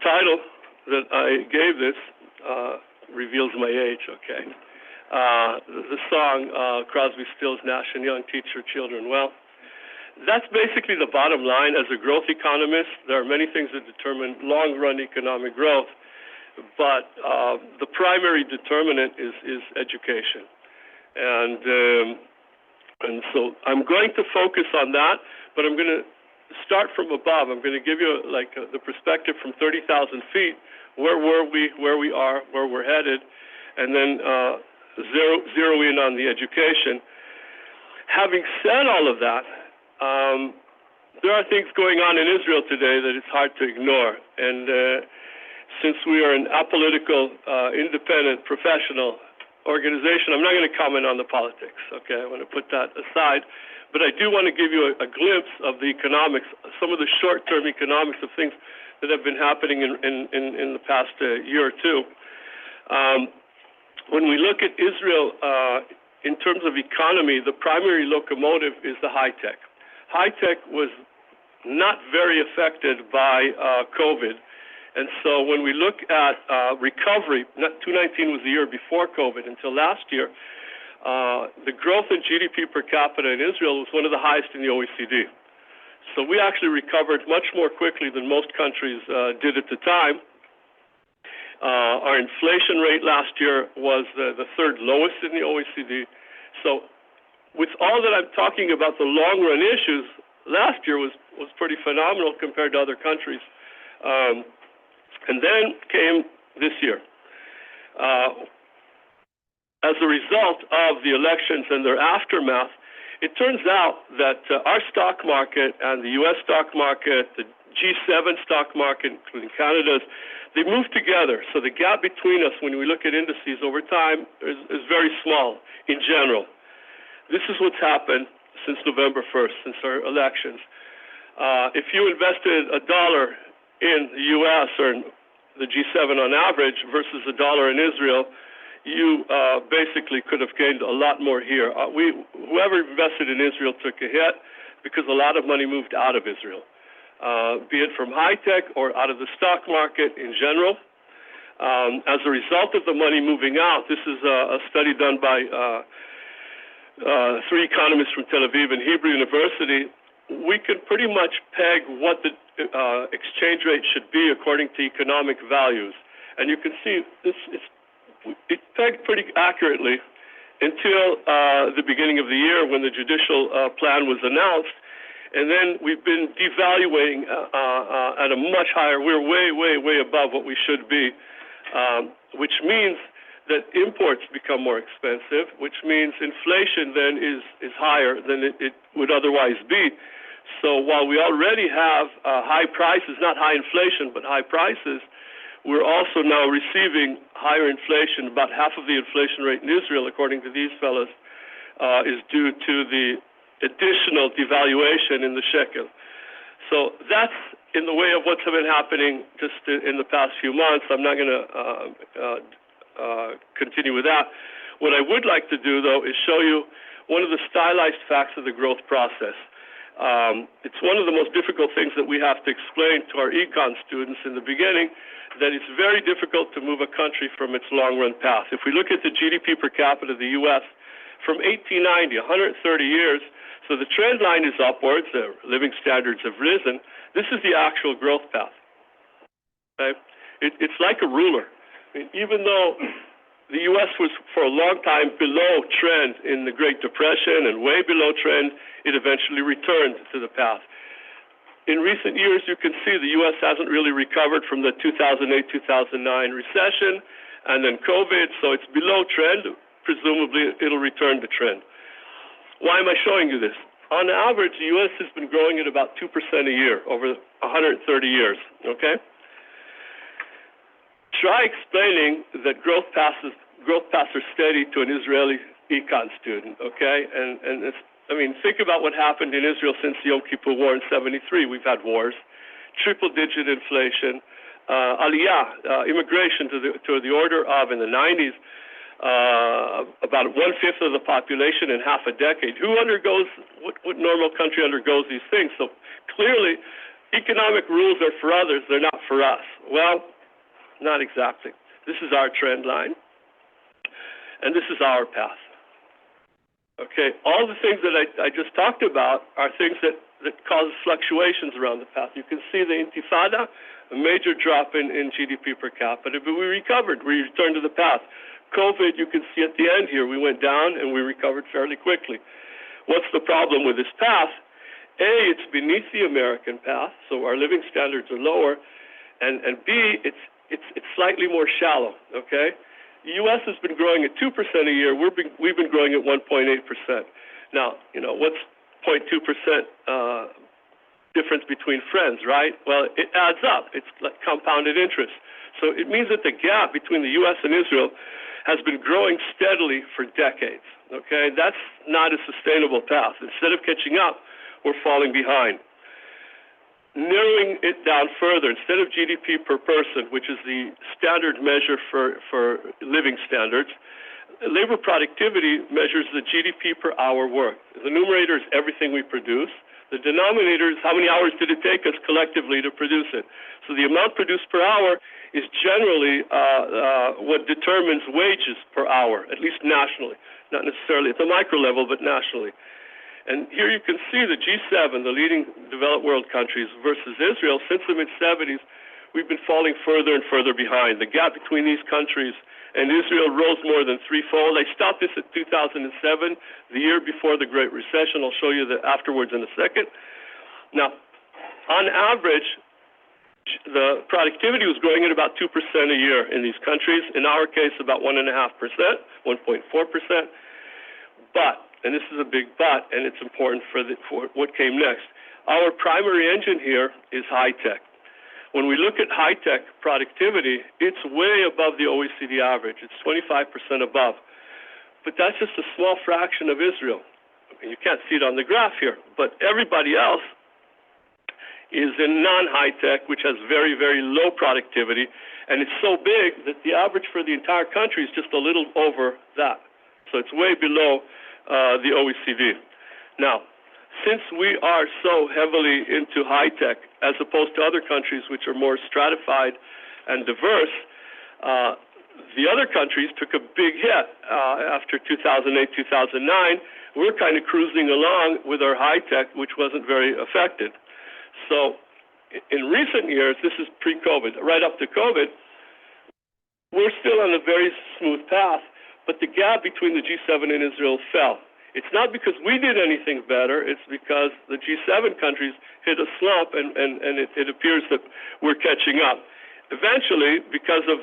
title that I gave this reveals my age, okay? The song, Crosby, Stills, Nash and Young, Teach Your Children Well. That's basically the bottom line. As a growth economist, there are many things that determine long-run economic growth, but the primary determinant is education. And so I'm going to focus on that, but I'm going to start from above. I'm going to give you the perspective from 30,000 feet. Where were we, where we are, where we're headed, and then zero in on the education. Having said all of that, there are things going on in Israel today that it's hard to ignore. And since we are an apolitical, independent, professional organization, I'm not going to comment on the politics, okay? I want to put that aside. But I do want to give you a glimpse of the economics, some of the short-term economics of things that have been happening in the past year or two. When we look at Israel in terms of economy, the primary locomotive is the high-tech. High-tech was not very affected by COVID. And so when we look at recovery, 2019 was the year before COVID, until last year, the growth in GDP per capita in Israel was one of the highest in the OECD. So we actually recovered much more quickly than most countries did at the time. Our inflation rate last year was the third lowest in the OECD. So with all that I'm talking about, the long-run issues, last year was pretty phenomenal compared to other countries. And then came this year. As a result of the elections and their aftermath, it turns out that our stock market and the U.S. stock market, the G7 stock market, including Canada's, they move together. So the gap between us when we look at indices over time is very small in general. This is what's happened since November 1st, since our elections. If you invested $1 in the U.S. or in the G7 on average versus $1 in Israel, you basically could have gained a lot more here. Whoever invested in Israel took a hit because a lot of money moved out of Israel, be it from high-tech or out of the stock market in general. As a result of the money moving out, this is a study done by 3 economists from Tel Aviv and Hebrew University. We can pretty much peg what the exchange rate should be according to economic values. And you can see it's pegged pretty accurately until the beginning of the year when the judicial plan was announced. And then we've been devaluing at a much higher, we're way, way, way above what we should be, which means that imports become more expensive, which means inflation then is higher than it would otherwise be. So while we already have high prices, not high inflation, but high prices, we're also now receiving higher inflation. About half of the inflation rate in Israel, according to these fellows, is due to the additional devaluation in the shekel. So that's in the way of what's been happening just in the past few months. I'm not going to continue with that. What I would like to do, though, is show you one of the stylized facts of the growth process. It's one of the most difficult things that we have to explain to our econ students in the beginning, that it's very difficult to move a country from its long-run path. If we look at the GDP per capita of the U.S. from 1890, 130 years, so the trend line is upwards, the living standards have risen. This is the actual growth path. Okay? It's like a ruler. I mean, even though the U.S. was for a long time below trend in the Great Depression and way below trend, it eventually returned to the path. In recent years, you can see the U.S. hasn't really recovered from the 2008-2009 recession and then COVID, so it's below trend. Presumably, it'll return to trend. Why am I showing you this? On average, the U.S. has been growing at about 2% a year over 130 years, okay? Try explaining that growth paths are steady to an Israeli econ student, okay? And it's, I mean, think about what happened in Israel since the Yom Kippur War in '73. We've had wars, triple-digit inflation, aliyah, immigration to the order of, in the 90s, about 1/5 of the population in half a decade. Who undergoes, what normal country undergoes these things? So clearly, economic rules are for others, they're not for us. Well, not exactly. This is our trend line, and this is our path. Okay, all the things that I just talked about are things that cause fluctuations around the path. You can see the Intifada, a major drop in GDP per capita, but we recovered. We returned to the path. COVID, you can see at the end here, we went down and we recovered fairly quickly. What's the problem with this path? A, it's beneath the American path, so our living standards are lower, and B, it's slightly more shallow, okay? The U.S. has been growing at 2% a year. We've been growing at 1.8%. Now, what's 0.2% difference between friends, right? Well, it adds up. It's like compounded interest. So it means that the gap between the U.S. and Israel has been growing steadily for decades, okay? That's not a sustainable path. Instead of catching up, we're falling behind. Narrowing it down further, instead of GDP per person, which is the standard measure for living standards, labor productivity measures the GDP per hour worked. The numerator is everything we produce. The denominator is how many hours did it take us collectively to produce it. So the amount produced per hour is generally what determines wages per hour, at least nationally. Not necessarily at the micro level, but nationally. And here you can see the G7, the leading developed world countries, versus Israel. Since the mid-'70s, we've been falling further and further behind. The gap between these countries and Israel rose more than threefold. I stopped this at 2007, the year before the Great Recession. I'll show you that afterwards in a second. Now, on average, the productivity was growing at about 2% a year in these countries. In our case, about 1.5%, 1.4%. But, and this is a big but, and it's important for what came next, our primary engine here is high-tech. When we look at high-tech productivity, it's way above the OECD average. It's 25% above. But that's just a small fraction of Israel. You can't see it on the graph here, but everybody else is in non-high-tech, which has very, very low productivity, and it's so big that the average for the entire country is just a little over that. So it's way below the OECD. Now, since we are so heavily into high-tech, as opposed to other countries which are more stratified and diverse, the other countries took a big hit after 2008, 2009. We're kind of cruising along with our high-tech, which wasn't very affected. So in recent years, this is pre-COVID, right up to COVID, we're still on a very smooth path, but the gap between the G7 and Israel fell. It's not because we did anything better, it's because the G7 countries hit a slump and it appears that we're catching up. Eventually, because of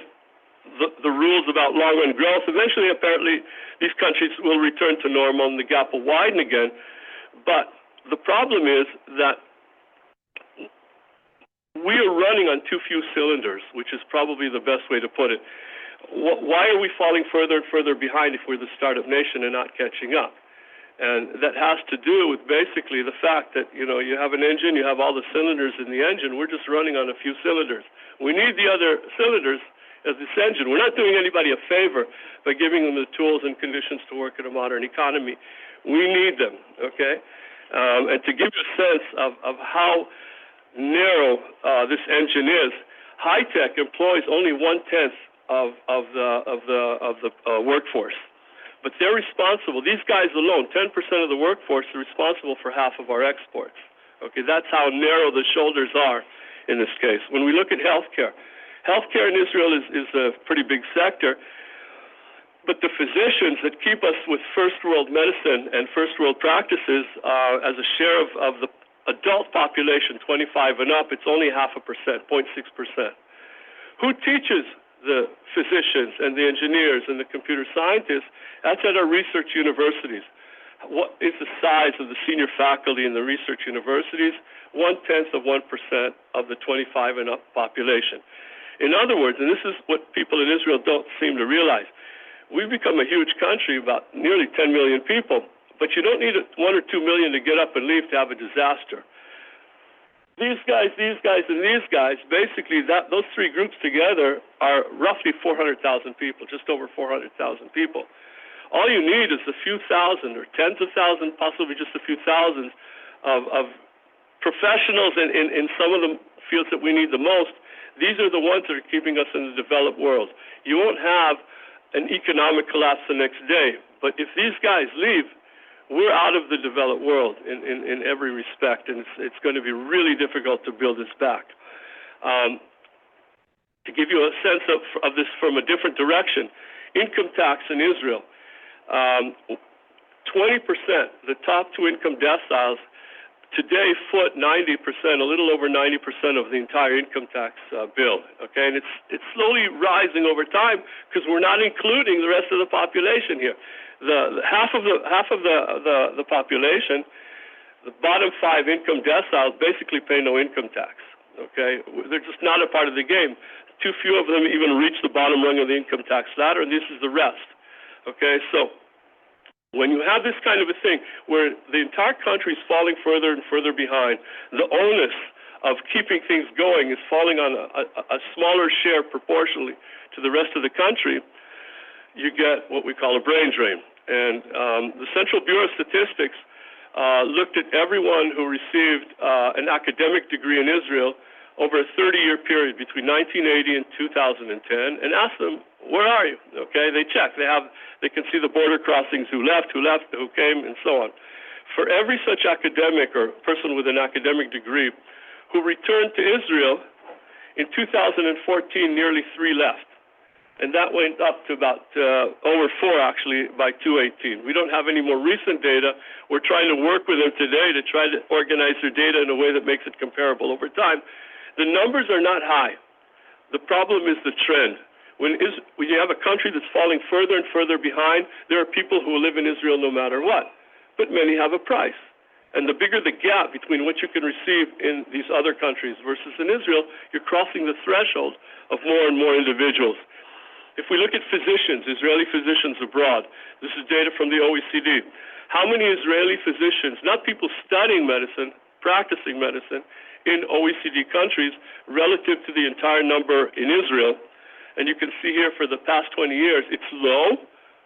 the rules about long-run growth, eventually apparently these countries will return to normal and the gap will widen again. But the problem is that we are running on too few cylinders, which is probably the best way to put it. Why are we falling further and further behind if we're the startup nation and not catching up? And that has to do with basically the fact that, you have an engine, you have all the cylinders in the engine, we're just running on a few cylinders. We need the other cylinders as this engine. We're not doing anybody a favor by giving them the tools and conditions to work in a modern economy. We need them, okay? And to give you a sense of how narrow this engine is, high-tech employs only 1/10 of the workforce. But they're responsible, these guys alone, 10% of the workforce are responsible for half of our exports. Okay, that's how narrow the shoulders are in this case. When we look at healthcare in Israel is a pretty big sector, but the physicians that keep us with first world medicine and first world practices as a share of the adult population, 25 and up, it's only 0.5%, 0.6%. Who teaches the physicians and the engineers and the computer scientists? That's at our research universities. What is the size of the senior faculty in the research universities? 0.1% of the 25 and up population. In other words, and this is what people in Israel don't seem to realize, we've become a huge country, about nearly 10 million people, but you don't need 1 or 2 million to get up and leave to have a disaster. These guys, and these guys, basically those three groups together are roughly 400,000 people, just over 400,000 people. All you need is a few thousand or tens of thousands, possibly just a few thousands of professionals in some of the fields that we need the most, these are the ones that are keeping us in the developed world. You won't have an economic collapse the next day, but if these guys leave, we're out of the developed world in every respect, and it's going to be really difficult to build this back. To give you a sense of this from a different direction, income tax in Israel, 20%, the top two income deciles, today foot 90%, a little over 90% of the entire income tax bill. Okay, and it's slowly rising over time because we're not including the rest of the population here. The half of the population, the bottom 5 income deciles basically pay no income tax. Okay, they're just not a part of the game. Too few of them even reach the bottom rung of the income tax ladder, and this is the rest. Okay, so when you have this kind of a thing where the entire country is falling further and further behind, the onus of keeping things going is falling on a smaller share proportionally to the rest of the country, you get what we call a brain drain. And the Central Bureau of Statistics looked at everyone who received an academic degree in Israel over a 30-year period between 1980 and 2010 and asked them, where are you? Okay, they check. They can see the border crossings, who left, who came, and so on. For every such academic or person with an academic degree who returned to Israel, in 2014, nearly 3 left. And that went up to about over 4, actually, by 2018. We don't have any more recent data. We're trying to work with them today to try to organize their data in a way that makes it comparable over time. The numbers are not high. The problem is the trend. When you have a country that's falling further and further behind, there are people who live in Israel no matter what. But many have a price. And the bigger the gap between what you can receive in these other countries versus in Israel, you're crossing the threshold of more and more individuals. If we look at physicians, Israeli physicians abroad, this is data from the OECD. How many Israeli physicians, not people studying medicine, practicing medicine, in OECD countries relative to the entire number in Israel? And you can see here for the past 20 years, it's low,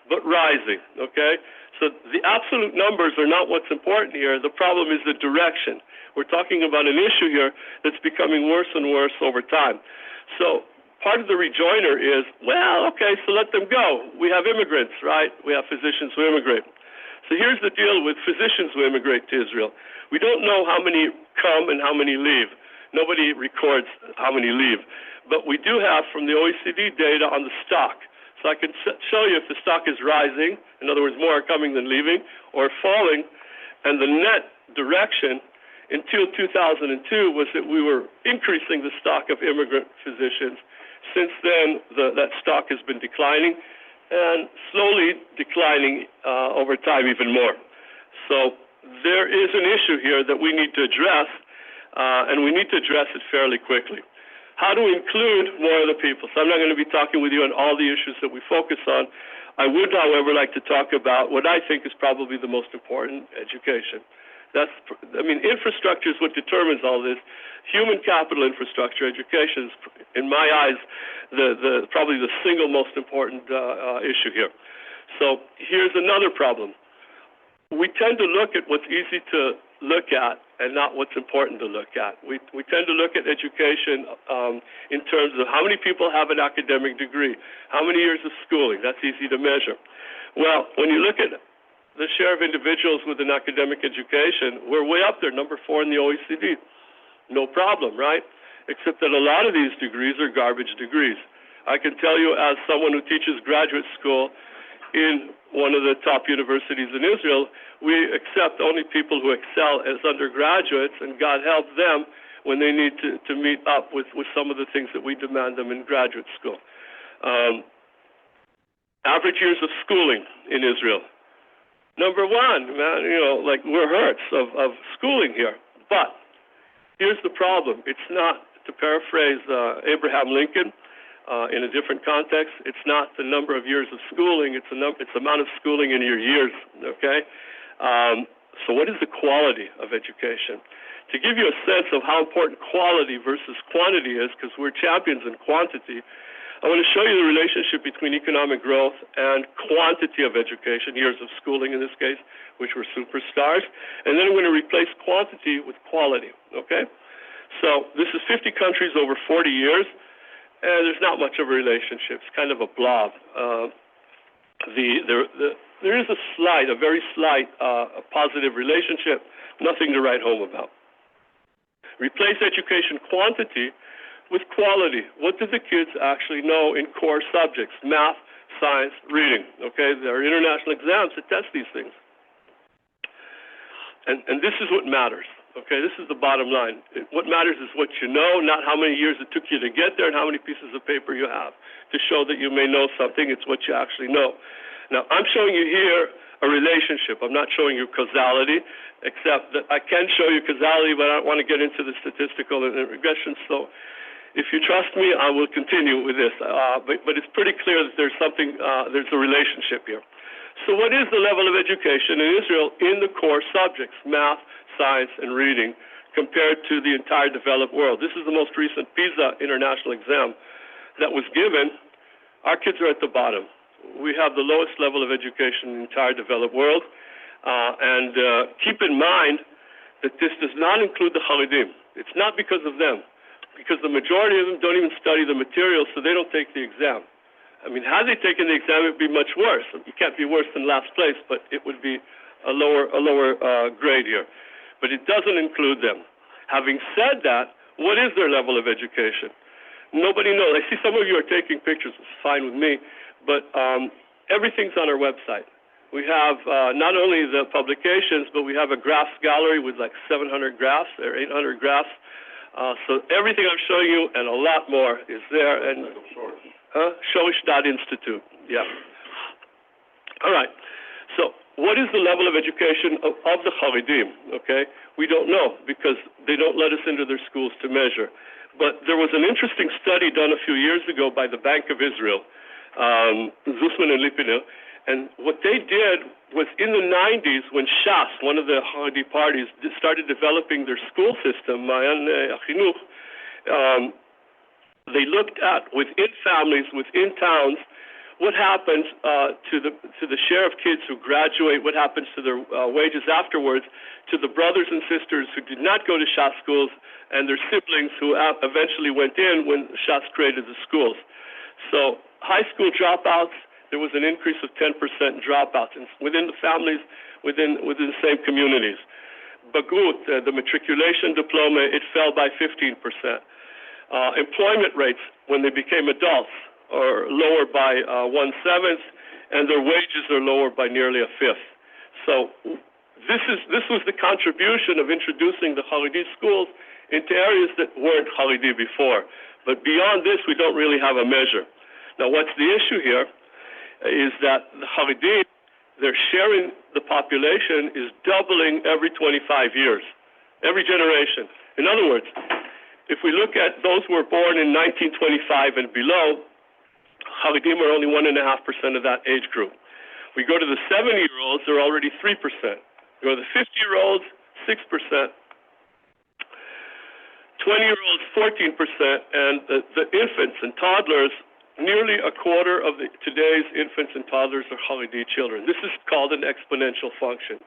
but rising, okay? So the absolute numbers are not what's important here. The problem is the direction. We're talking about an issue here that's becoming worse and worse over time. So part of the rejoinder is, well, okay, so let them go. We have immigrants, right? We have physicians who immigrate. So here's the deal with physicians who immigrate to Israel. We don't know how many come and how many leave. Nobody records how many leave. But we do have from the OECD data on the stock. So I can show you if the stock is rising, in other words, more are coming than leaving, or falling, and the net direction until 2002 was that we were increasing the stock of immigrant physicians. Since then, that stock has been declining, and slowly declining over time even more. So there is an issue here that we need to address, and we need to address it fairly quickly. How to include more of the people. So I'm not going to be talking with you on all the issues that we focus on. I would, however, like to talk about what I think is probably the most important, education. Infrastructure is what determines all this. Human capital infrastructure, education is, in my eyes, probably the single most important issue here. So here's another problem. We tend to look at what's easy to look at and not what's important to look at. We tend to look at education in terms of how many people have an academic degree, how many years of schooling. That's easy to measure. Well, when you look at the share of individuals with an academic education, we're way up there, number 4 in the OECD. No problem, right? Except that a lot of these degrees are garbage degrees. I can tell you, as someone who teaches graduate school in one of the top universities in Israel, we accept only people who excel as undergraduates, and God help them when they need to meet up with some of the things that we demand them in graduate school. Average years of schooling in Israel. Number 1, man, we're hurts of schooling here. But here's the problem. It's not, to paraphrase Abraham Lincoln in a different context, it's not the number of years of schooling, it's the amount of schooling in your years, okay? So what is the quality of education? To give you a sense of how important quality versus quantity is, because we're champions in quantity, I want to show you the relationship between economic growth and quantity of education, years of schooling in this case, which were superstars. And then I'm going to replace quantity with quality, okay? So this is 50 countries over 40 years, and there's not much of a relationship. It's kind of a blob. There is a very slight positive relationship, nothing to write home about. Replace education quantity with quality. What did the kids actually know in core subjects? Math, science, reading. Okay, there are international exams that test these things. And this is what matters. Okay, this is the bottom line. What matters is what you know, not how many years it took you to get there and how many pieces of paper you have to show that you may know something. It's what you actually know. Now, I'm showing you here a relationship. I'm not showing you causality, except that I can show you causality, but I don't want to get into the statistical and regression. So if you trust me, I will continue with this. But it's pretty clear that there's a relationship here. So what is the level of education in Israel in the core subjects, math, science, and reading, compared to the entire developed world? This is the most recent PISA international exam that was given. Our kids are at the bottom. We have the lowest level of education in the entire developed world. And keep in mind that this does not include the Haredim. It's not because of them, because the majority of them don't even study the material, so they don't take the exam. I mean, had they taken the exam, it would be much worse. You can't be worse than last place, but it would be a lower grade here. But it doesn't include them. Having said that, what is their level of education? Nobody knows. I see some of you are taking pictures. It's fine with me. But everything's on our website. We have not only the publications, but we have a graphs gallery with like 700 graphs or 800 graphs. So everything I'm showing you and a lot more is there. And Shoish.institute. Yeah. All right. So what is the level of education of the Haredim? Okay, we don't know because they don't let us into their schools to measure. But there was an interesting study done a few years ago by the Bank of Israel, Zussman and Lipiner, and what they did was in the 90s when Shas, one of the Haredi parties, started developing their school system, Mayan Achinuch, they looked at within families, within towns, what happens to the share of kids who graduate, what happens to their wages afterwards, to the brothers and sisters who did not go to Shas schools and their siblings who eventually went in when Shas created the schools. So high school dropouts, there was an increase of 10% in dropouts within the families, within the same communities. Bagut, the matriculation diploma, it fell by 15%. Employment rates when they became adults are lower by 1/7, and their wages are lower by nearly 1/5. So this was the contribution of introducing the Haredi schools into areas that weren't Haredi before. But beyond this, we don't really have a measure. Now, what's the issue here is that the Haredi, their share in the population is doubling every 25 years, every generation. In other words, if we look at those who were born in 1925 and below, Haredim are only 1.5% of that age group. We go to the 70-year-olds, they're already 3%. We go to the 50-year-olds, 6%. 20-year-olds, 14%, and the infants and toddlers, nearly a quarter of today's infants and toddlers are Haredi children. This is called an exponential function.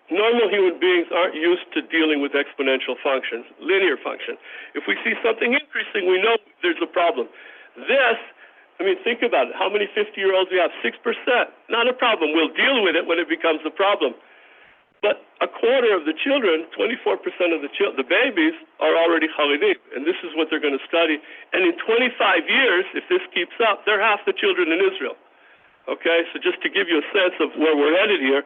Normal human beings aren't used to dealing with exponential functions, linear functions. If we see something increasing, we know there's a problem. This, I mean, think about it. How many 50-year-olds we have? 6%. Not a problem. We'll deal with it when it becomes a problem. But a quarter of the children, 24% of the babies, are already Haredi, and this is what they're going to study. And in 25 years, if this keeps up, they're half the children in Israel. Okay, so just to give you a sense of where we're headed here,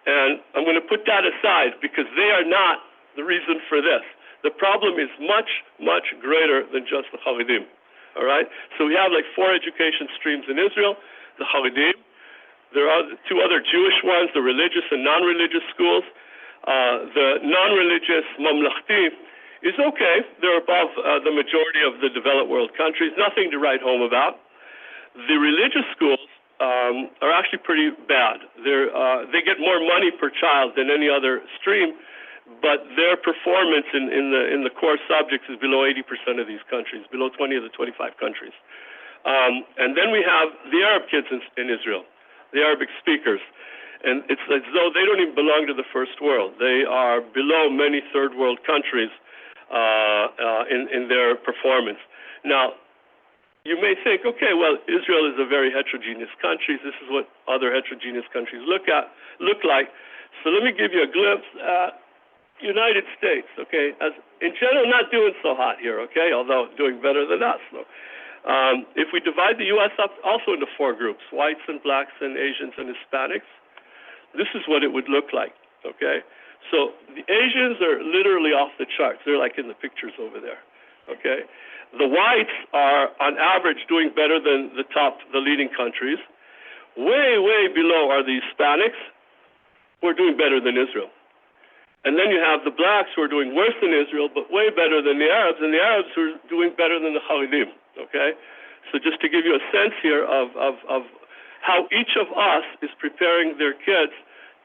and I'm going to put that aside because they are not the reason for this. The problem is much, much greater than just the Haredim. All right, so we have like 4 education streams in Israel: the Haredim. There are 2 other Jewish ones, the religious and non-religious schools. The non-religious Mamlachti is okay. They're above the majority of the developed world countries. Nothing to write home about. The religious schools are actually pretty bad. They get more money per child than any other stream, but their performance in the core subjects is below 80% of these countries, below 20 of the 25 countries. And then we have the Arab kids in Israel, the Arabic speakers. And it's as though they don't even belong to the first world. They are below many third world countries in their performance. Now, you may think, okay, well, Israel is a very heterogeneous country. This is what other heterogeneous countries look like. So let me give you a glimpse at United States, okay? As in general, not doing so hot here, okay? Although doing better than us. So, if we divide the U.S. up also into four groups, whites and blacks and Asians and Hispanics, this is what it would look like, okay? So the Asians are literally off the charts. They're like in the pictures over there, okay? The whites are, on average, doing better than the leading countries. Way, way below are the Hispanics, who are doing better than Israel. And then you have the blacks who are doing worse than Israel, but way better than the Arabs, and the Arabs who are doing better than the Haredim, okay? So just to give you a sense here of how each of us is preparing their kids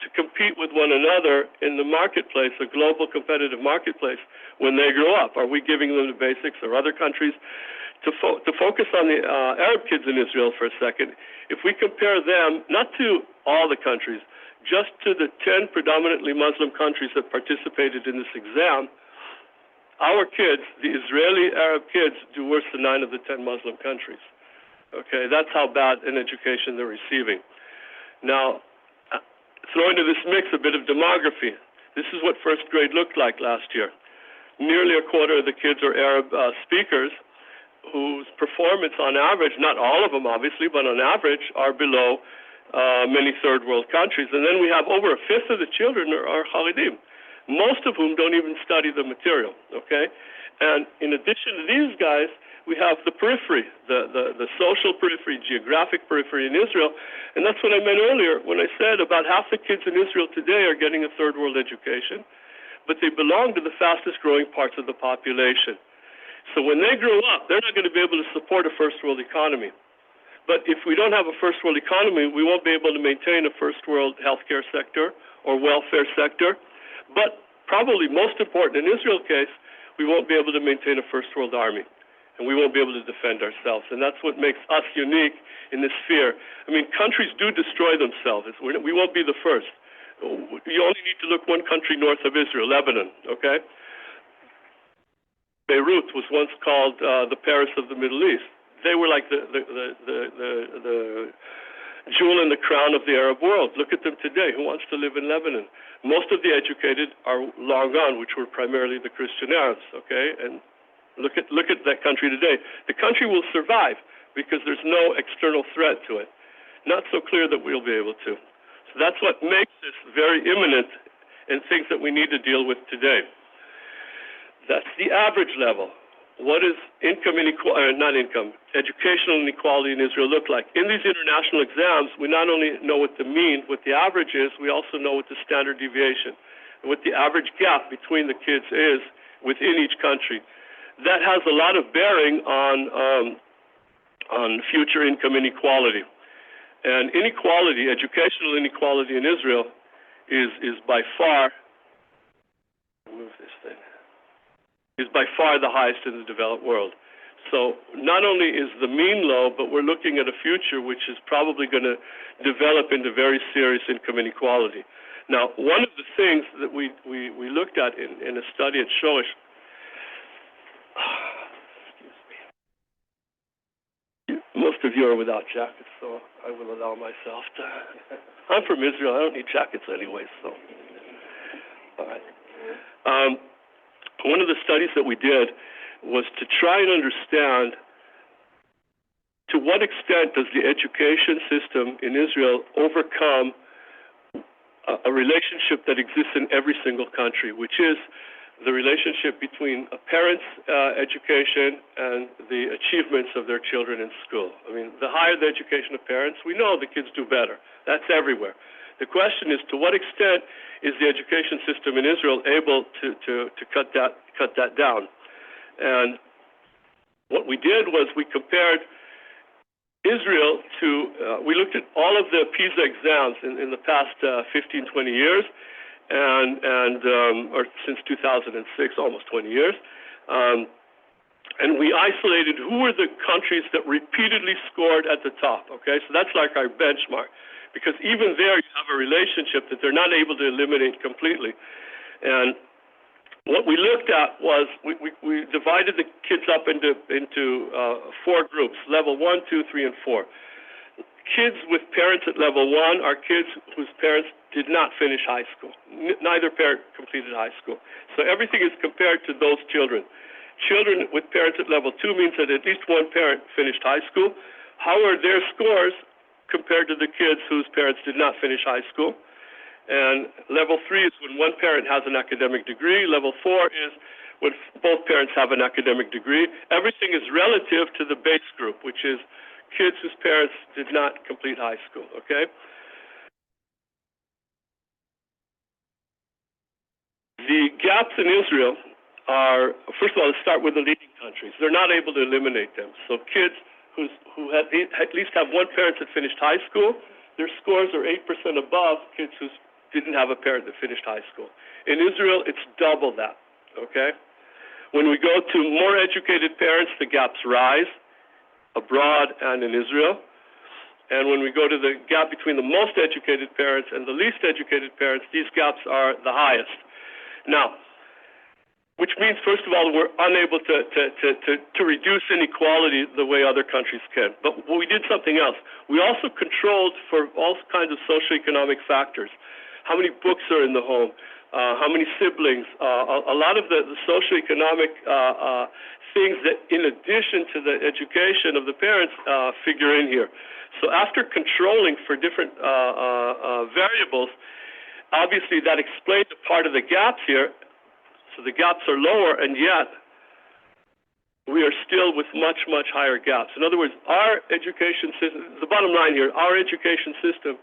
to compete with one another in the marketplace, a global competitive marketplace, when they grow up. Are we giving them the basics, or other countries? To focus on the Arab kids in Israel for a second, if we compare them, not to all the countries, just to the 10 predominantly Muslim countries that participated in this exam, our kids, the Israeli Arab kids, do worse than 9 of the 10 Muslim countries. Okay, that's how bad an education they're receiving. Now, throw into this mix a bit of demography. This is what first grade looked like last year. Nearly a quarter of the kids are Arab speakers, whose performance on average, not all of them obviously, but on average are below many third world countries. And then we have over a fifth of the children are Haredim, most of whom don't even study the material, okay? And in addition to these guys, we have the periphery, the social periphery, geographic periphery in Israel. And that's what I meant earlier when I said about half the kids in Israel today are getting a third world education, but they belong to the fastest growing parts of the population. So when they grow up, they're not going to be able to support a first world economy. But if we don't have a first world economy, we won't be able to maintain a first world healthcare sector or welfare sector. But probably most important in Israel's case, we won't be able to maintain a first world army. And we won't be able to defend ourselves. And that's what makes us unique in this sphere. I mean, countries do destroy themselves. We won't be the first. You only need to look one country north of Israel, Lebanon, okay? Beirut was once called the Paris of the Middle East. They were like the jewel in the crown of the Arab world. Look at them today. Who wants to live in Lebanon? Most of the educated are long gone, which were primarily the Christian Arabs, okay? And look at that country today. The country will survive because there's no external threat to it. Not so clear that we'll be able to. So that's what makes this very imminent and things that we need to deal with today. That's the average level. What does educational inequality in Israel look like? In these international exams, we not only know what the mean, what the average is, we also know what the standard deviation, and what the average gap between the kids is within each country. That has a lot of bearing on future income inequality. And inequality, educational inequality in Israel is by far, the highest in the developed world. So not only is the mean low, but we're looking at a future which is probably going to develop into very serious income inequality. Now, one of the things that we looked at in a study at Shoresh, most of you are without jackets, so I will allow myself to. I'm from Israel. I don't need jackets anyway, so. All right. One of the studies that we did was to try and understand to what extent does the education system in Israel overcome a relationship that exists in every single country, which is the relationship between a parent's education and the achievements of their children in school. I mean, the higher the education of parents, we know the kids do better. That's everywhere. The question is, to what extent is the education system in Israel able to cut that down? And what we did was we compared Israel to, we looked at all of the PISA exams in the past 15, 20 years, or since 2006, almost 20 years. And we isolated who were the countries that repeatedly scored at the top, okay? So that's like our benchmark, because even there you have a relationship that they're not able to eliminate completely. And what we looked at was we divided the kids up into 4 groups, level 1, 2, 3, and 4. Kids with parents at level 1 are kids whose parents did not finish high school. Neither parent completed high school. So everything is compared to those children. Children with parents at level 2 means that at least one parent finished high school. How are their scores compared to the kids whose parents did not finish high school? And level 3 is when one parent has an academic degree. Level 4 is when both parents have an academic degree. Everything is relative to the base group, which is kids whose parents did not complete high school, okay? The gaps in Israel are, first of all, let's start with the leading countries. They're not able to eliminate them. So kids who at least have one parent that finished high school, their scores are 8% above kids who didn't have a parent that finished high school. In Israel, it's double that, okay? When we go to more educated parents, the gaps rise abroad and in Israel. And when we go to the gap between the most educated parents and the least educated parents, these gaps are the highest. Now, which means, first of all, we're unable to reduce inequality the way other countries can. But we did something else. We also controlled for all kinds of socioeconomic factors. How many books are in the home? How many siblings? A lot of the socioeconomic things that, in addition to the education of the parents, figure in here. So after controlling for different variables, obviously that explains a part of the gaps here. So the gaps are lower, and yet we are still with much, much higher gaps. In other words, our education system, the bottom line here, our education system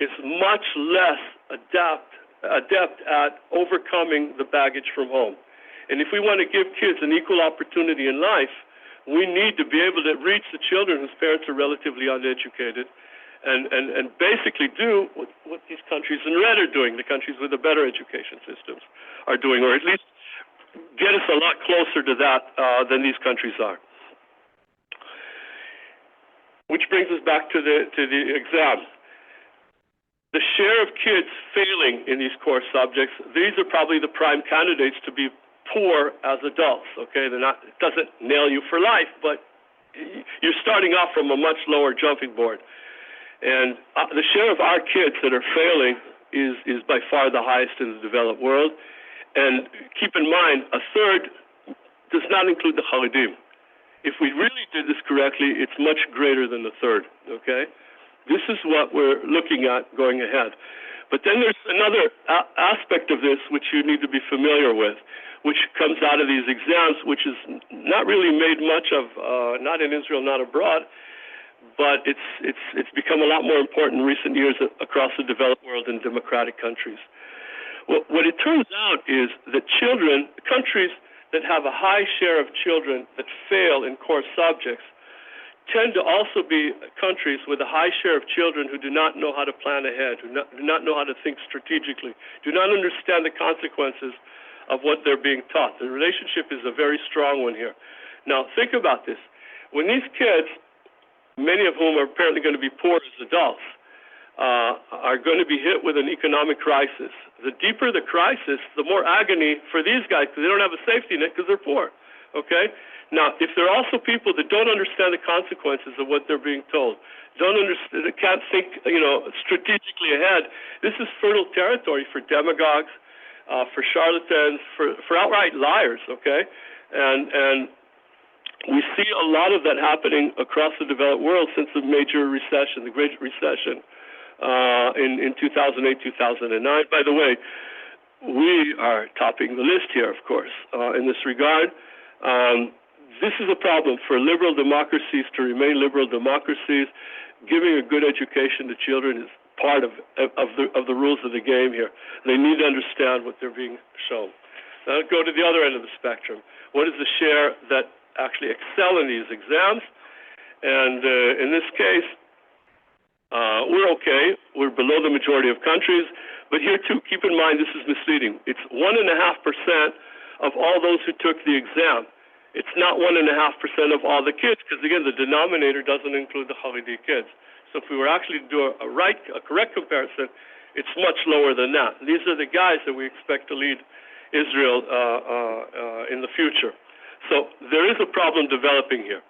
is much less adept at overcoming the baggage from home. And if we want to give kids an equal opportunity in life, we need to be able to reach the children whose parents are relatively uneducated and basically do what these countries in red are doing, the countries with the better education systems are doing, or at least get us a lot closer to that than these countries are. Which brings us back to the exam. The share of kids failing in these core subjects, these are probably the prime candidates to be poor as adults, okay? They're not, it doesn't nail you for life, but you're starting off from a much lower jumping board. And the share of our kids that are failing is by far the highest in the developed world. And keep in mind, a third does not include the Haredim. If we really did this correctly, it's much greater than the third, okay? This is what we're looking at going ahead. But then there's another aspect of this which you need to be familiar with, which comes out of these exams, which is not really made much of, not in Israel, not abroad, but it's become a lot more important in recent years across the developed world in democratic countries. Well, what it turns out is that countries that have a high share of children that fail in core subjects tend to also be countries with a high share of children who do not know how to plan ahead, who do not know how to think strategically, do not understand the consequences of what they're being taught. The relationship is a very strong one here. Now, think about this. When these kids, many of whom are apparently going to be poor as adults, are going to be hit with an economic crisis. The deeper the crisis, the more agony for these guys because they don't have a safety net because they're poor, okay? Now, if there are also people that don't understand the consequences of what they're being told, can't think, strategically ahead, this is fertile territory for demagogues, for charlatans, for outright liars, okay? And we see a lot of that happening across the developed world since the major recession, the Great Recession, in 2008, 2009. By the way, we are topping the list here, of course, in this regard. This is a problem for liberal democracies to remain liberal democracies. Giving a good education to children is part of the rules of the game here. They need to understand what they're being shown. Now go to the other end of the spectrum. What is the share that actually excel in these exams? And in this case, We're okay. We're below the majority of countries. But here, too, keep in mind this is misleading. It's 1.5% of all those who took the exam. It's not 1.5% of all the kids, because, again, the denominator doesn't include the Haredi kids. So if we were actually to do a correct comparison, it's much lower than that. These are the guys that we expect to lead Israel in the future. So there is a problem developing here.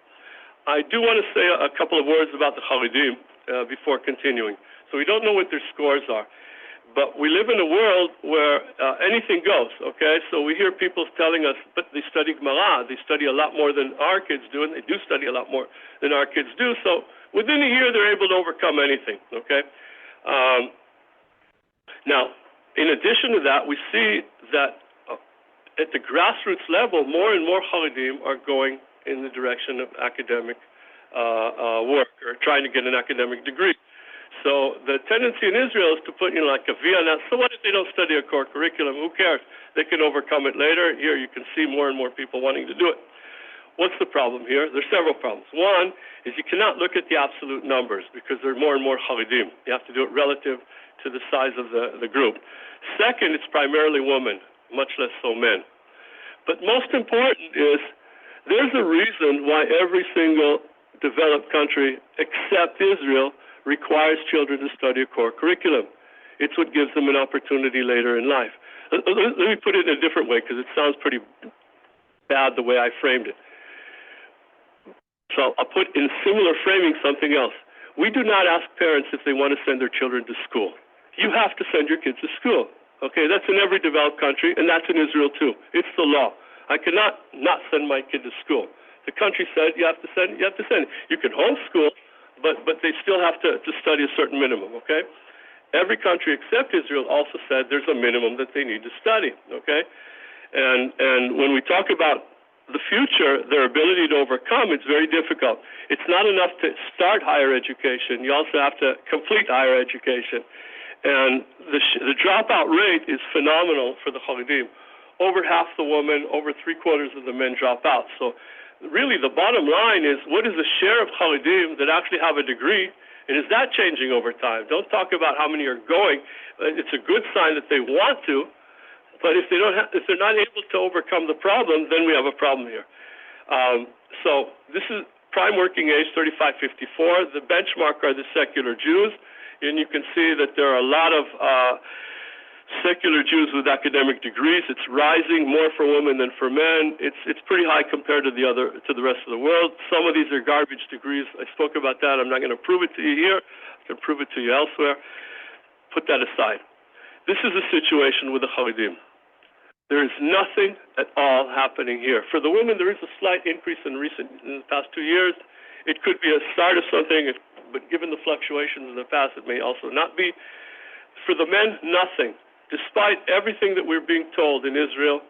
I do want to say a couple of words about the Haredim before continuing. So we don't know what their scores are. But we live in a world where anything goes, okay? So we hear people telling us, but they study Gemara, they study a lot more than our kids do, and they do study a lot more than our kids do. So within a year, they're able to overcome anything, okay? Now, in addition to that, we see that at the grassroots level, more and more Haredim are going in the direction of academic work or trying to get an academic degree. So the tendency in Israel is to put, like a V on that. So what if they don't study a core curriculum? Who cares? They can overcome it later. Here you can see more and more people wanting to do it. What's the problem here? There's several problems. One is you cannot look at the absolute numbers because there are more and more Haredim. You have to do it relative to the size of the group. Second, it's primarily women, much less so men. But most important is there's a reason why every single developed country except Israel requires children to study a core curriculum. It's what gives them an opportunity later in life. Let me put it in a different way because it sounds pretty bad the way I framed it. So I'll put in similar framing something else. We do not ask parents if they want to send their children to school. You have to send your kids to school. Okay, that's in every developed country, and that's in Israel too. It's the law. I cannot not send my kid to school. The country said you have to send. You have to send. You can homeschool, but they still have to study a certain minimum. Okay, every country except Israel also said there's a minimum that they need to study. Okay, and when we talk about the future, their ability to overcome, it's very difficult. It's not enough to start higher education. You also have to complete higher education. And the dropout rate is phenomenal for the Haredim. Over half the women, over 3/4 of the men drop out. So really the bottom line is, what is the share of Haredim that actually have a degree, and is that changing over time? Don't talk about how many are going. It's a good sign that they want to, but if they're not able to overcome the problem, then we have a problem here. So this is prime working age, 35-54. The benchmark are the secular Jews. And you can see that there are a lot of secular Jews with academic degrees. It's rising more for women than for men. It's pretty high compared to the rest of the world. Some of these are garbage degrees. I spoke about that. I'm not going to prove it to you here. I can prove it to you elsewhere. Put that aside. This is a situation with the Haredim. There is nothing at all happening here. For the women, there is a slight increase in the past 2 years. It could be a start of something. But given the fluctuations in the past, it may also not be. For the men, nothing. Despite everything that we're being told in Israel,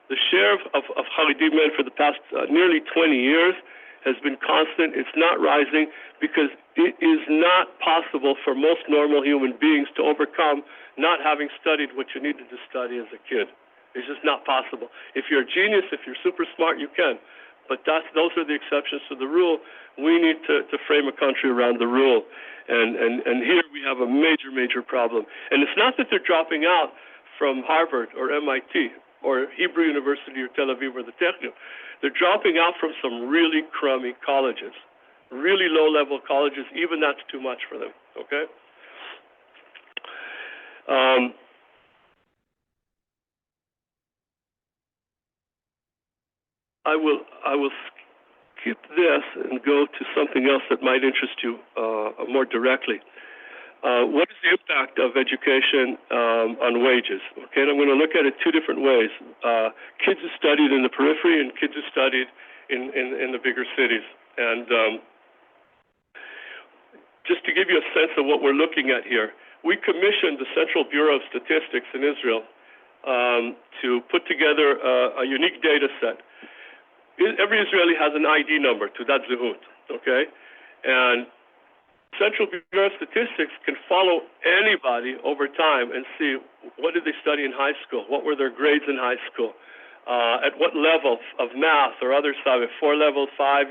the share of Haredi men for the past nearly 20 years has been constant. It's not rising because it is not possible for most normal human beings to overcome not having studied what you needed to study as a kid. It's just not possible. If you're a genius, if you're super smart, you can. But those are the exceptions to the rule. We need to frame a country around the rule. And here we have a major problem. And it's not that they're dropping out from Harvard or MIT or Hebrew University or Tel Aviv or the Technion. They're dropping out from some really crummy colleges, really low-level colleges. Even that's too much for them, okay? I will skip this and go to something else that might interest you more directly. What is the impact of education on wages? Okay, and I'm going to look at it two different ways. Kids who studied in the periphery and kids who studied in the bigger cities. And just to give you a sense of what we're looking at here, we commissioned the Central Bureau of Statistics in Israel to put together a unique data set. Every Israeli has an ID number, Tudat Zehut, okay? And Central Bureau of Statistics can follow anybody over time and see what did they study in high school, what were their grades in high school, at what level of math or other stuff, 4 level, 5,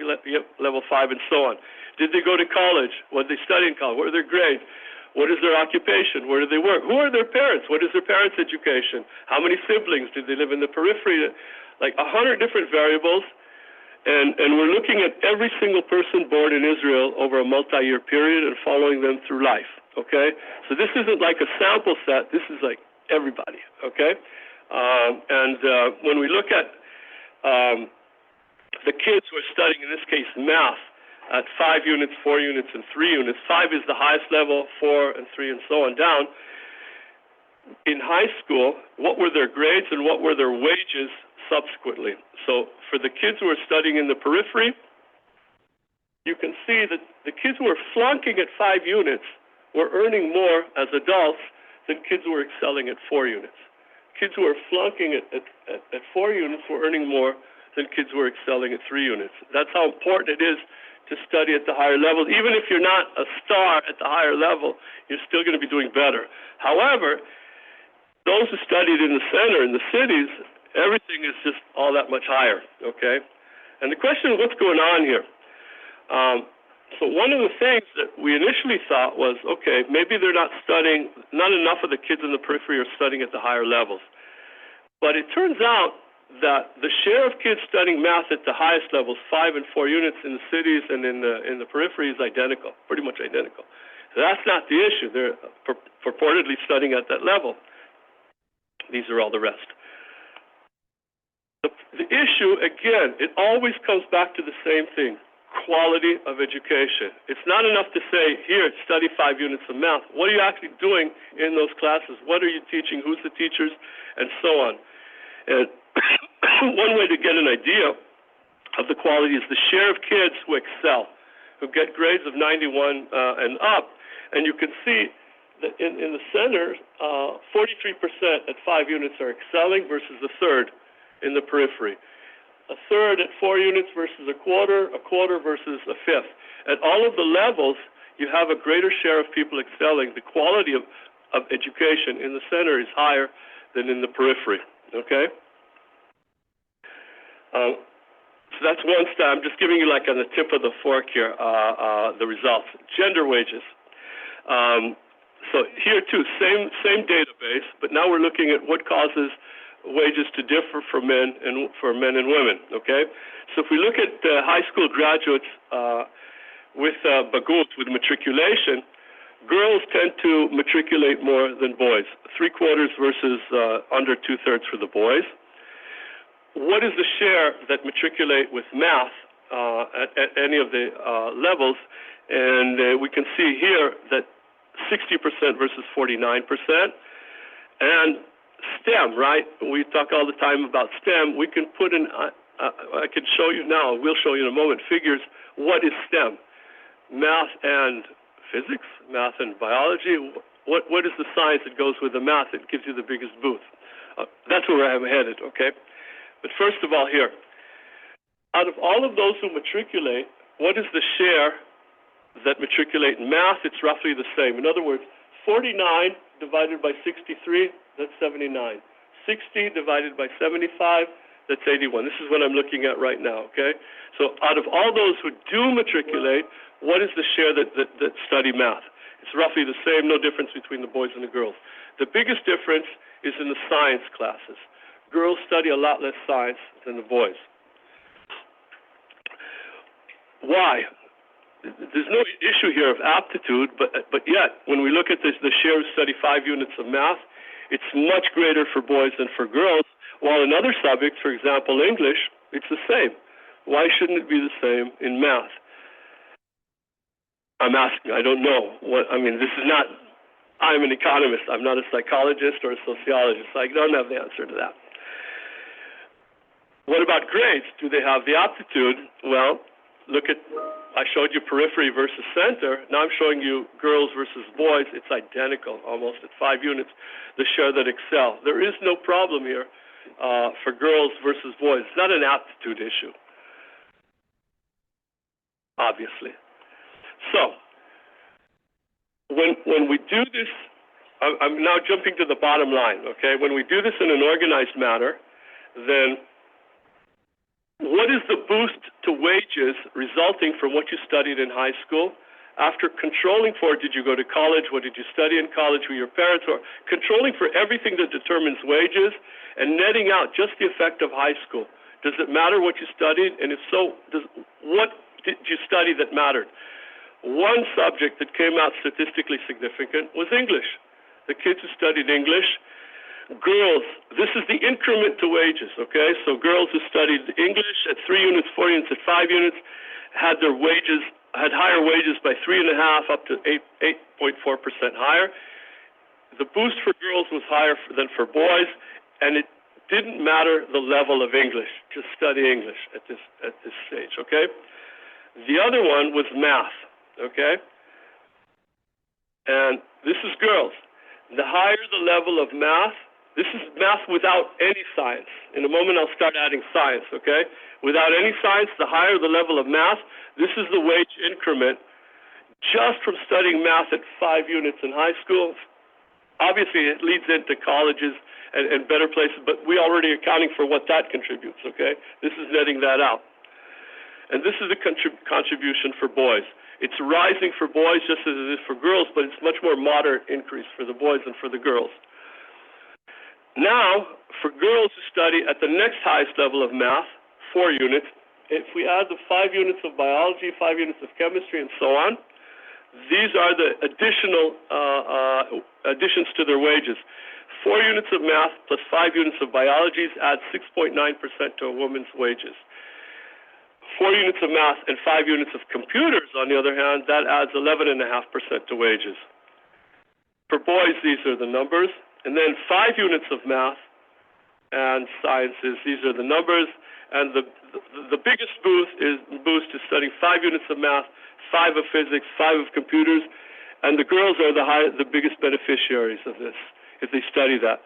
level 5, and so on. Did they go to college? What did they study in college? What are their grades? What is their occupation? Where do they work? Who are their parents? What is their parents' education? How many siblings? Did they live in the periphery? Like 100 different variables. And we're looking at every single person born in Israel over a multi-year period and following them through life, okay? So this isn't like a sample set. This is like everybody, okay? When we look at the kids who are studying, in this case, math, at 5 units, 4 units, and 3 units. 5 is the highest level, 4 and 3 and so on down. In high school, what were their grades and what were their wages subsequently? So for the kids who are studying in the periphery, you can see that the kids who are flunking at 5 units were earning more as adults than kids who were excelling at 4 units. Kids who are flunking at 4 units were earning more than kids who are excelling at 3 units. That's how important it is to study at the higher level. Even if you're not a star at the higher level, you're still going to be doing better. However, those who studied in the center, in the cities, everything is just all that much higher, okay? And the question is, what's going on here? So one of the things that we initially thought was, okay, maybe they're not studying, not enough of the kids in the periphery are studying at the higher levels. But it turns out that the share of kids studying math at the highest levels, 5 and 4 units in the cities and in the periphery, is identical, pretty much identical. So that's not the issue. They're purportedly studying at that level. These are all the rest. The issue, again, it always comes back to the same thing, quality of education. It's not enough to say, here, study 5 units of math. What are you actually doing in those classes? What are you teaching? Who's the teachers? And so on. And one way to get an idea of the quality is the share of kids who excel, who get grades of 91 and up. And you can see that in the center, 43% at 5 units are excelling versus a third in the periphery. A third at 4 units versus a quarter versus a fifth. At all of the levels, you have a greater share of people excelling. The quality of education in the center is higher than in the periphery, okay? So that's one stat. I'm just giving you like on the tip of the fork here, the results. Gender wages. So here too, same database, but now we're looking at what causes wages to differ for men and women, okay? So if we look at high school graduates with bagut, with matriculation, girls tend to matriculate more than boys, 3/4 versus under 2/3 for the boys. What is the share that matriculate with math at any of the levels? And we can see here that 60% versus 49%. And STEM, right? We talk all the time about STEM. We can put in, I can show you now, we'll show you in a moment, figures. What is STEM? Math and physics, math and biology. What is the science that goes with the math that gives you the biggest boost? That's where I'm headed, okay? But first of all here, out of all of those who matriculate, what is the share that matriculate in math? It's roughly the same. In other words, 49 divided by 63, that's 79. 60 divided by 75, that's 81. This is what I'm looking at right now, okay? So out of all those who do matriculate, what is the share that study math? It's roughly the same, no difference between the boys and the girls. The biggest difference is in the science classes. Girls study a lot less science than the boys. Why? There's no issue here of aptitude, but yet, when we look at this, the share who study 5 units of math, it's much greater for boys than for girls, while in other subjects, for example, English, it's the same. Why shouldn't it be the same in math? I'm asking, I don't know. This is not, I'm an economist. I'm not a psychologist or a sociologist. So I don't have the answer to that. What about grades? Do they have the aptitude? Well, look at, I showed you periphery versus center. Now I'm showing you girls versus boys. It's identical, almost at 5 units, the share that excel. There is no problem here for girls versus boys. It's not an aptitude issue, obviously. So when we do this, I'm now jumping to the bottom line, okay? When we do this in an organized manner, then what is the boost to wages resulting from what you studied in high school? After controlling for, did you go to college? What did you study in college? Who your parents were? Controlling for everything that determines wages and netting out just the effect of high school. Does it matter what you studied? And if so, what did you study that mattered? One subject that came out statistically significant was English. The kids who studied English, girls, this is the increment to wages, okay? So girls who studied English at 3 units, 4 units, at 5 units had their wages, had higher wages by 3.5% up to 8.4% higher. The boost for girls was higher than for boys, and it didn't matter the level of English. Just study English at this stage, okay? The other one was math, okay? And this is girls. The higher the level of math, this is math without any science. In a moment, I'll start adding science, okay? Without any science, the higher the level of math, this is the wage increment just from studying math at 5 units in high school. Obviously, it leads into colleges and better places, but we already accounting for what that contributes, okay? This is netting that out. And this is the contribution for boys. It's rising for boys just as it is for girls, but it's much more moderate increase for the boys than for the girls. Now, for girls who study at the next highest level of math, 4 units, if we add the 5 units of biology, 5 units of chemistry, and so on, these are the additional additions to their wages. 4 units of math plus 5 units of biology adds 6.9% to a woman's wages. 4 units of math and 5 units of computers, on the other hand, that adds 11.5% to wages. For boys, these are the numbers. And then 5 units of math and sciences, these are the numbers. And the biggest boost is studying 5 units of math, 5 of physics, 5 of computers. And the girls are the biggest beneficiaries of this if they study that.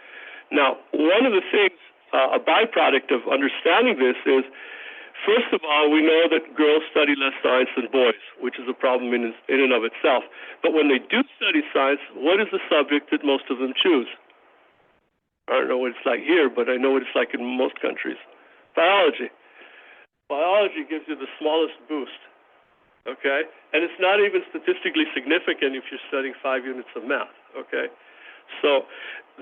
Now, one of the things, a byproduct of understanding this is, first of all, we know that girls study less science than boys, which is a problem in and of itself. But when they do study science, what is the subject that most of them choose? I don't know what it's like here, but I know what it's like in most countries. Biology. Biology gives you the smallest boost, okay? And it's not even statistically significant if you're studying 5 units of math, okay? So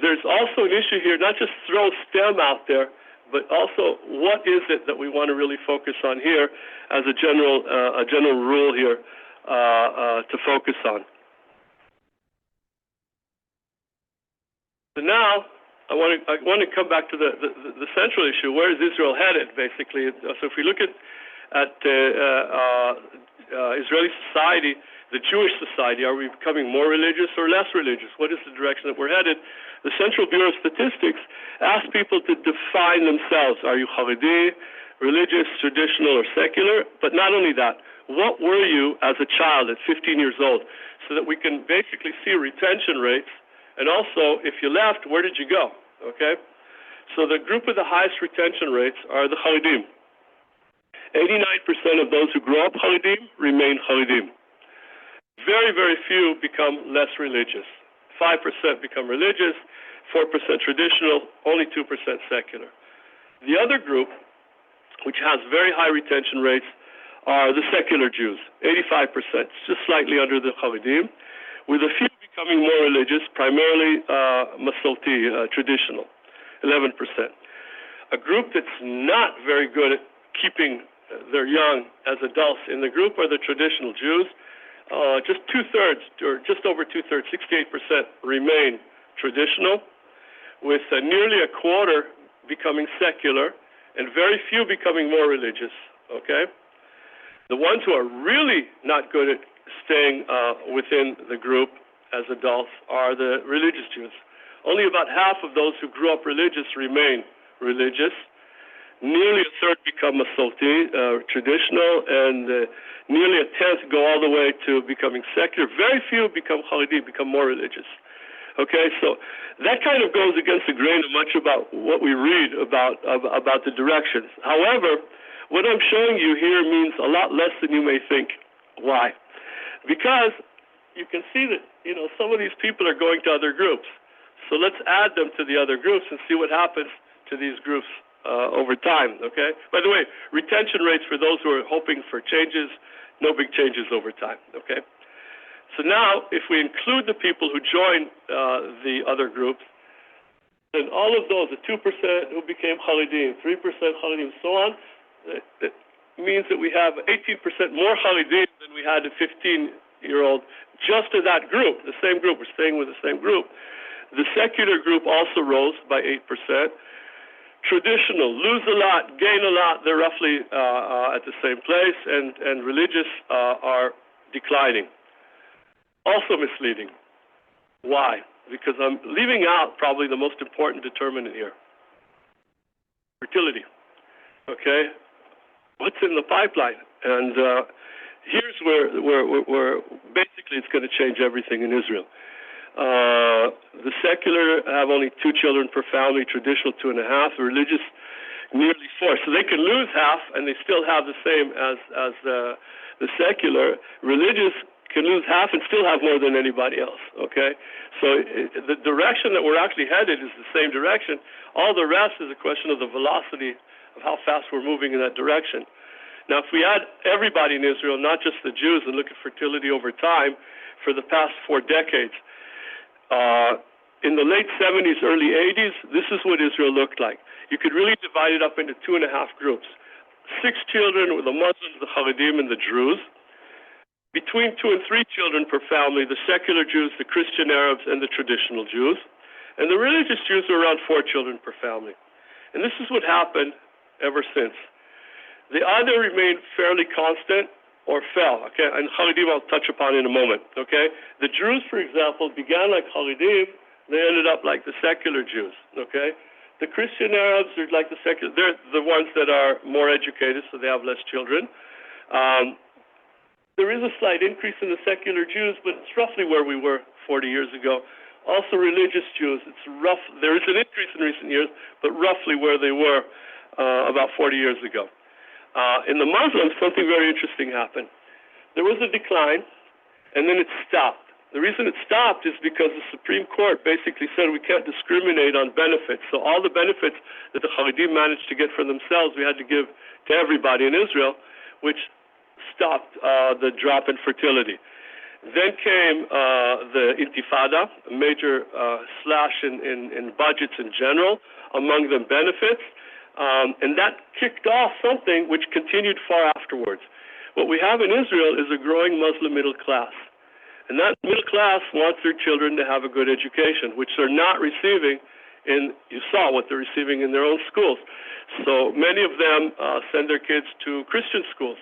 there's also an issue here, not just throw STEM out there, but also what is it that we want to really focus on here as a general rule here to focus on. So now, I want to come back to the central issue. Where is Israel headed, basically? So if we look at Israeli society, the Jewish society, are we becoming more religious or less religious? What is the direction that we're headed? The Central Bureau of Statistics asks people to define themselves. Are you Haredi, religious, traditional, or secular? But not only that, what were you as a child at 15 years old? So that we can basically see retention rates. And also, if you left, where did you go? Okay? So the group with the highest retention rates are the Haredim. 89% of those who grow up Haredim remain Haredim. Very, very few become less religious. 5% become religious, 4% traditional, only 2% secular. The other group, which has very high retention rates, are the secular Jews, 85%, just slightly under the Haredim, with a few becoming more religious, primarily Masorti, traditional, 11%. A group that's not very good at keeping their young as adults in the group are the traditional Jews. Just two-thirds, or just over two-thirds, 68% remain traditional, with nearly a quarter becoming secular, and very few becoming more religious, okay? The ones who are really not good at staying within the group as adults are the religious Jews. Only about half of those who grew up religious remain religious. Nearly a third become Masorti, traditional, and nearly a tenth go all the way to becoming secular. Very few become Haredi, become more religious. Okay, so that kind of goes against the grain of much about what we read about the directions. However, what I'm showing you here means a lot less than you may think. Why? Because you can see that, some of these people are going to other groups. So let's add them to the other groups and see what happens to these groups over time, okay? By the way, retention rates for those who are hoping for changes, no big changes over time, okay? So now, if we include the people who join the other groups, then all of those, the 2% who became Halidim, 3% Halidim, so on, it means that we have 18% more Halidim than we had a 15-year-old just in that group, the same group. We're staying with the same group. The secular group also rose by 8%. Traditional, lose a lot, gain a lot, they're roughly at the same place, and religious are declining. Also misleading. Why? Because I'm leaving out probably the most important determinant here. Fertility. Okay? What's in the pipeline? And here's where basically it's going to change everything in Israel. The secular have only 2 children per family, traditional 2.5, religious nearly 4. So they can lose half and they still have the same as the secular. Religious can lose half and still have more than anybody else, okay? So the direction that we're actually headed is the same direction. All the rest is a question of the velocity of how fast we're moving in that direction. Now, if we add everybody in Israel, not just the Jews, and look at fertility over time for the past 4 decades, in the late 70s, early 80s, this is what Israel looked like. You could really divide it up into 2.5 groups. 6 children with the Muslims, the Haredim, and the Druze. Between 2 and 3 children per family, the secular Jews, the Christian Arabs, and the traditional Jews. And the religious Jews were around 4 children per family. And this is what happened ever since. They either remained fairly constant or fell, okay? And Haredim I'll touch upon in a moment, okay? The Druze, for example, began like Haredim. They ended up like the secular Jews, okay? The Christian Arabs are like the secular. They're the ones that are more educated, so they have less children. There is a slight increase in the secular Jews, but it's roughly where we were 40 years ago. Also religious Jews, there is an increase in recent years, but roughly where they were about 40 years ago. In the Muslims, something very interesting happened. There was a decline, and then it stopped. The reason it stopped is because the Supreme Court basically said we can't discriminate on benefits. So all the benefits that the Haredim managed to get for themselves, we had to give to everybody in Israel, which stopped the drop in fertility. Then came the Intifada, a major slash in budgets in general, among them benefits, and that kicked off something which continued far afterwards. What we have in Israel is a growing Muslim middle class, and that middle class wants their children to have a good education, which they're not receiving you saw what they're receiving in their own schools. So many of them send their kids to Christian schools.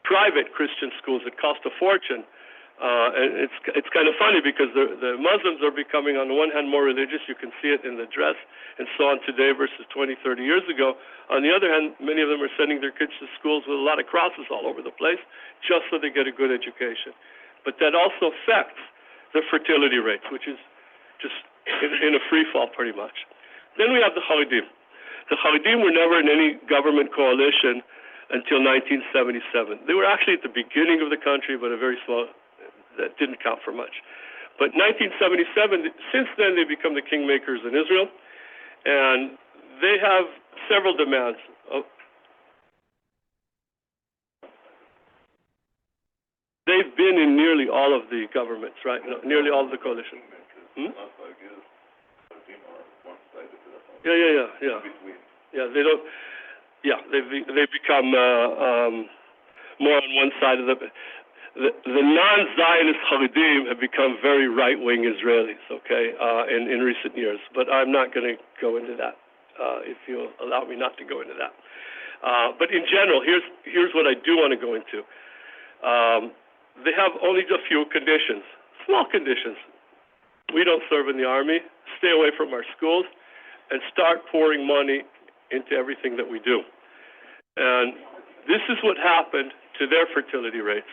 Private Christian schools that cost a fortune. And it's kind of funny because the Muslims are becoming, on the one hand, more religious. You can see it in the dress and so on today versus 20, 30 years ago. On the other hand, many of them are sending their kids to schools with a lot of crosses all over the place just so they get a good education. But that also affects the fertility rates, which is just in a free fall pretty much. Then we have the Haredim. The Haredim were never in any government coalition until 1977. They were actually at the beginning of the country, but a very small, that didn't count for much. But 1977, since then they've become the kingmakers in Israel, and they have several demands. They've been in nearly all of the governments, right? Nearly all of the coalition. Yeah. Yeah, they don't. Yeah, they've become more on one side of the non-Zionist Haredim have become very right-wing Israelis, okay, in recent years. But I'm not going to go into that, if you'll allow me not to go into that. But in general, here's what I do want to go into. They have only a few conditions, small conditions. We don't serve in the army, stay away from our schools, and start pouring money into everything that we do. And this is what happened to their fertility rates.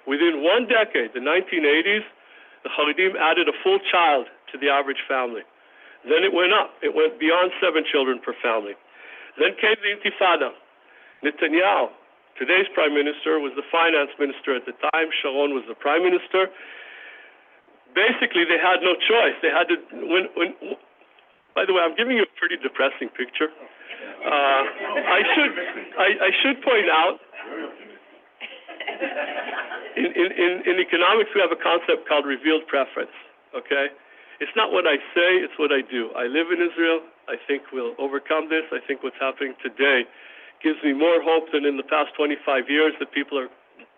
Within 1 decade, the 1980s, the Haredim added a full child to the average family. Then it went up. It went beyond 7 children per family. Then came the Intifada. Netanyahu, today's prime minister, was the finance minister at the time. Sharon was the prime minister. Basically, they had no choice. They had to, By the way, I'm giving you a pretty depressing picture. I should point out, in economics, we have a concept called revealed preference, okay? It's not what I say, it's what I do. I live in Israel. I think we'll overcome this. I think what's happening today gives me more hope than in the past 25 years that people are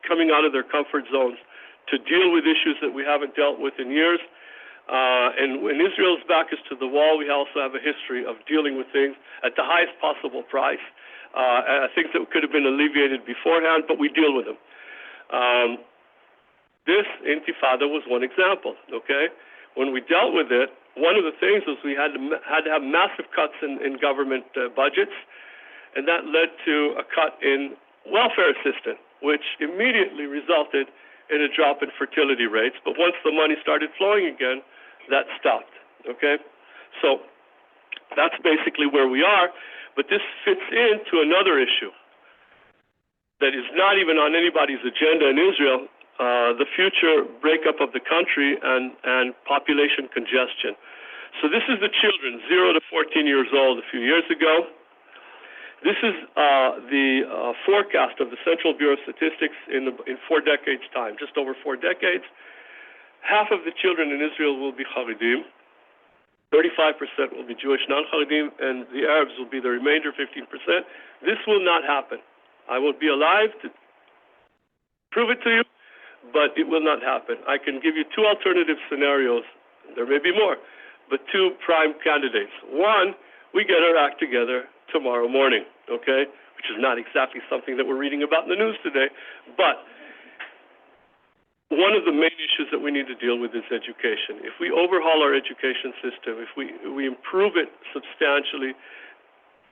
coming out of their comfort zones to deal with issues that we haven't dealt with in years. And when Israel's back is to the wall, we also have a history of dealing with things at the highest possible price. Things that could have been alleviated beforehand, but we deal with them. This intifada was one example, okay? When we dealt with it, one of the things was we had to have massive cuts in government budgets, and that led to a cut in welfare assistance, which immediately resulted in a drop in fertility rates. But once the money started flowing again, that stopped, okay? So that's basically where we are, but this fits into another issue that is not even on anybody's agenda in Israel, the future breakup of the country and population congestion. So this is the children, 0 to 14 years old a few years ago. This is the forecast of the Central Bureau of Statistics in 4 decades' time, just over 4 decades. Half of the children in Israel will be Haredim, 35% will be Jewish non-Haredim, and the Arabs will be the remainder, 15%. This will not happen. I will be alive to prove it to you, but it will not happen. I can give you 2 alternative scenarios. There may be more, but 2 prime candidates. One, we get our act together tomorrow morning, okay, which is not exactly something that we're reading about in the news today, but one of the main issues that we need to deal with is education. If we overhaul our education system, if we improve it substantially,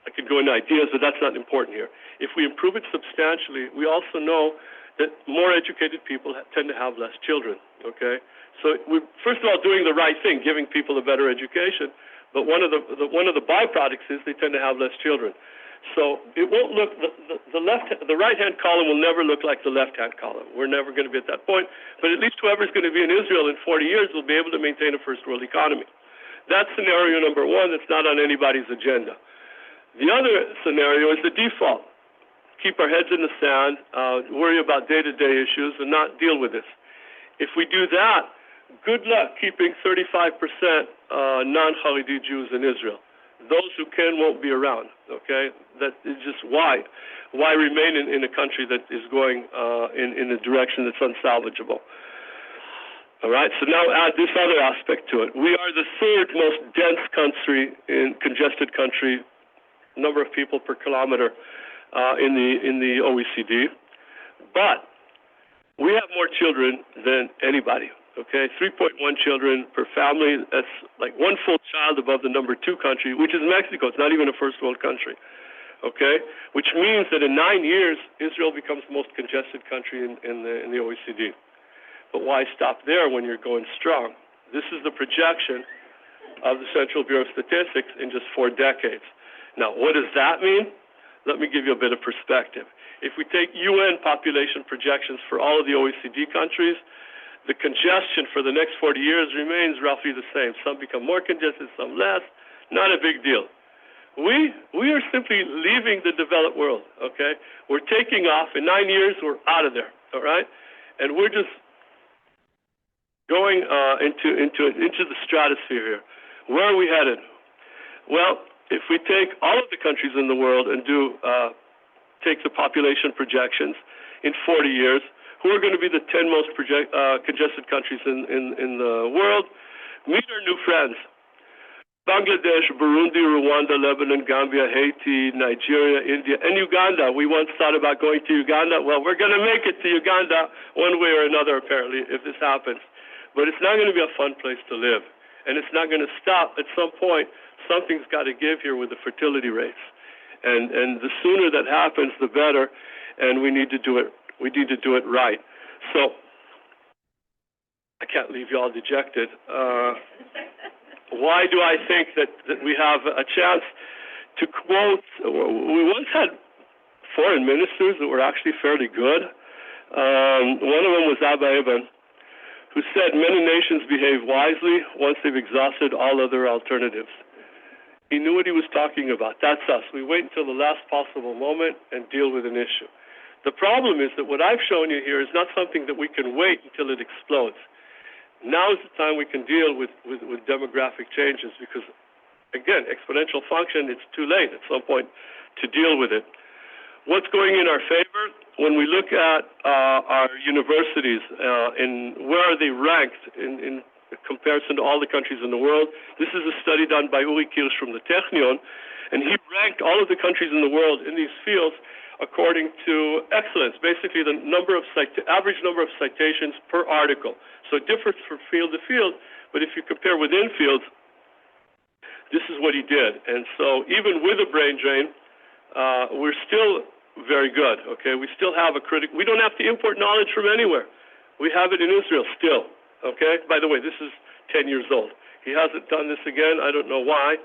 I could go into ideas, but that's not important here. If we improve it substantially, we also know that more educated people tend to have less children, okay? So we're, first of all, doing the right thing, giving people a better education, but one of the byproducts is they tend to have less children. So it won't look, the right-hand column will never look like the left-hand column. We're never going to be at that point, but at least whoever's going to be in Israel in 40 years will be able to maintain a first-world economy. That's scenario number one that's not on anybody's agenda. The other scenario is the default. Keep our heads in the sand, worry about day-to-day issues, and not deal with this. If we do that, good luck keeping 35% non-Haredi Jews in Israel. Those who can won't be around, okay? That is just why remain in a country that is going in a direction that's unsalvageable. All right, so now add this other aspect to it. We are the 3rd most dense country, congested country, number of people per kilometer in the OECD, but we have more children than anybody. Okay, 3.1 children per family. That's like 1 full child above the number 2 country, which is Mexico. It's not even a first world country. Okay, which means that in 9 years, Israel becomes the most congested country in the OECD. But why stop there when you're going strong? This is the projection of the Central Bureau of Statistics in just 4 decades. Now, what does that mean? Let me give you a bit of perspective. If we take UN population projections for all of the OECD countries, the congestion for the next 40 years remains roughly the same. Some become more congested, some less. Not a big deal. We are simply leaving the developed world, okay? We're taking off. In 9 years, we're out of there, all right? And we're just going into the stratosphere here. Where are we headed? Well, if we take all of the countries in the world and take the population projections in 40 years, who are going to be the 10 most congested countries in the world? Meet our new friends. Bangladesh, Burundi, Rwanda, Lebanon, Gambia, Haiti, Nigeria, India, and Uganda. We once thought about going to Uganda. Well, we're going to make it to Uganda one way or another, apparently, if this happens. But it's not going to be a fun place to live. And it's not going to stop. At some point, something's got to give here with the fertility rates. And the sooner that happens, the better. And we need to do it. We need to do it right. So I can't leave you all dejected. Why do I think that we have a chance to quote? We once had foreign ministers that were actually fairly good. One of them was Abba Eban, who said many nations behave wisely once they've exhausted all other alternatives. he knew what he was talking about. That's us. We wait until the last possible moment and deal with an issue. The problem is that what I've shown you here is not something that we can wait until it explodes. Now is the time we can deal with demographic changes because, again, exponential function, it's too late at some point to deal with it. What's going in our favor? When we look at our universities and where are they ranked in comparison to all the countries in the world, this is a study done by Uri Kirsch from the Technion, and he ranked all of the countries in the world in these fields according to excellence, basically the average number of citations per article. So it differs from field to field, but if you compare within fields, this is what he did. And so even with a brain drain, we're still very good, okay? We still have we don't have to import knowledge from anywhere. We have it in Israel still, okay? By the way, this is 10 years old. He hasn't done this again. I don't know why.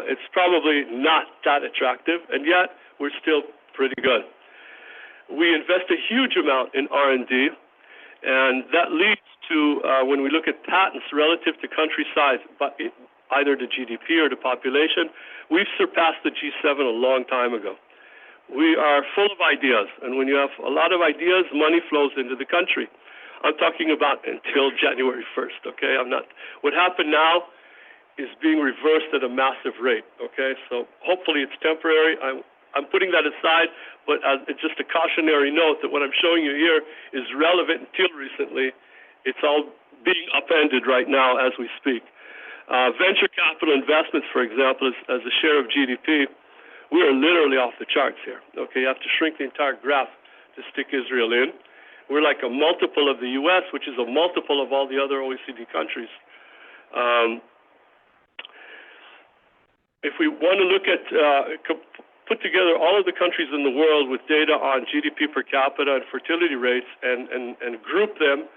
It's probably not that attractive, and yet we're still pretty good. We invest a huge amount in R&D, and that leads to, when we look at patents relative to country size, but either to GDP or to population, we've surpassed the G7 a long time ago. We are full of ideas, and when you have a lot of ideas, money flows into the country. I'm talking about until January 1st, okay? What happened now is being reversed at a massive rate, okay? So hopefully it's temporary. I'm putting that aside, but it's just a cautionary note that what I'm showing you here is relevant until recently. It's all being upended right now as we speak. Venture capital investments, for example, as a share of GDP, we are literally off the charts here. Okay, you have to shrink the entire graph to stick Israel in. We're like a multiple of the U.S., which is a multiple of all the other OECD countries. If we want to look at, put together all of the countries in the world with data on GDP per capita and fertility rates and group them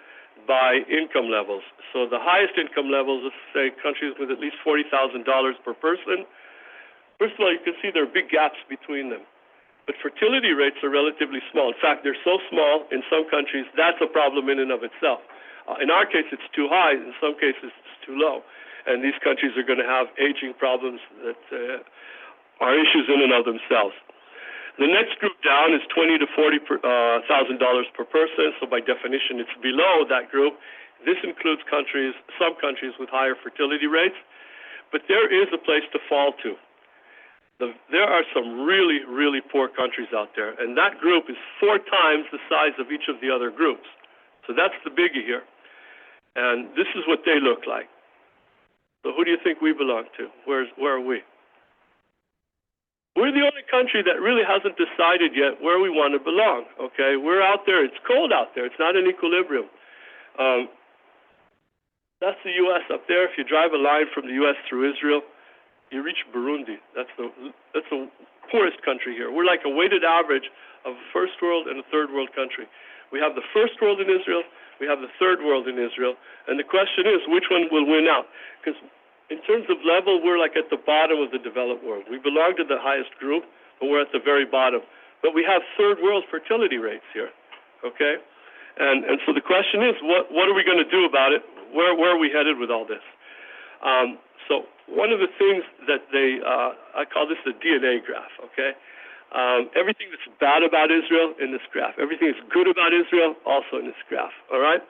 by income levels. So the highest income levels, let's say countries with at least $40,000 per person. First of all, you can see there are big gaps between them. But fertility rates are relatively small. In fact, they're so small in some countries, that's a problem in and of itself. In our case, it's too high. In some cases, it's too low. And these countries are going to have aging problems that are issues in and of themselves. The next group down is $20,000 to $40,000 per person. So by definition, it's below that group. This includes some countries with higher fertility rates. But there is a place to fall to. There are some really, really poor countries out there, and that group is 4 times the size of each of the other groups. So that's the biggie here. And this is what they look like. So who do you think we belong to? Where are we? We're the only country that really hasn't decided yet where we want to belong, okay? We're out there. It's cold out there. It's not in equilibrium. That's the U.S. up there. If you drive a line from the U.S. through Israel, you reach Burundi. That's the poorest country here. We're like a weighted average of a first world and a third world country. We have the first world in Israel, we have the third world in Israel, and the question is, which one will win out? Because in terms of level, we're like at the bottom of the developed world. We belong to the highest group, but we're at the very bottom. But we have third world fertility rates here, okay? And so the question is, what are we going to do about it? Where are we headed with all this? So one of the things that I call this the DNA graph, okay? Everything that's bad about Israel in this graph. Everything that's good about Israel also in this graph, all right?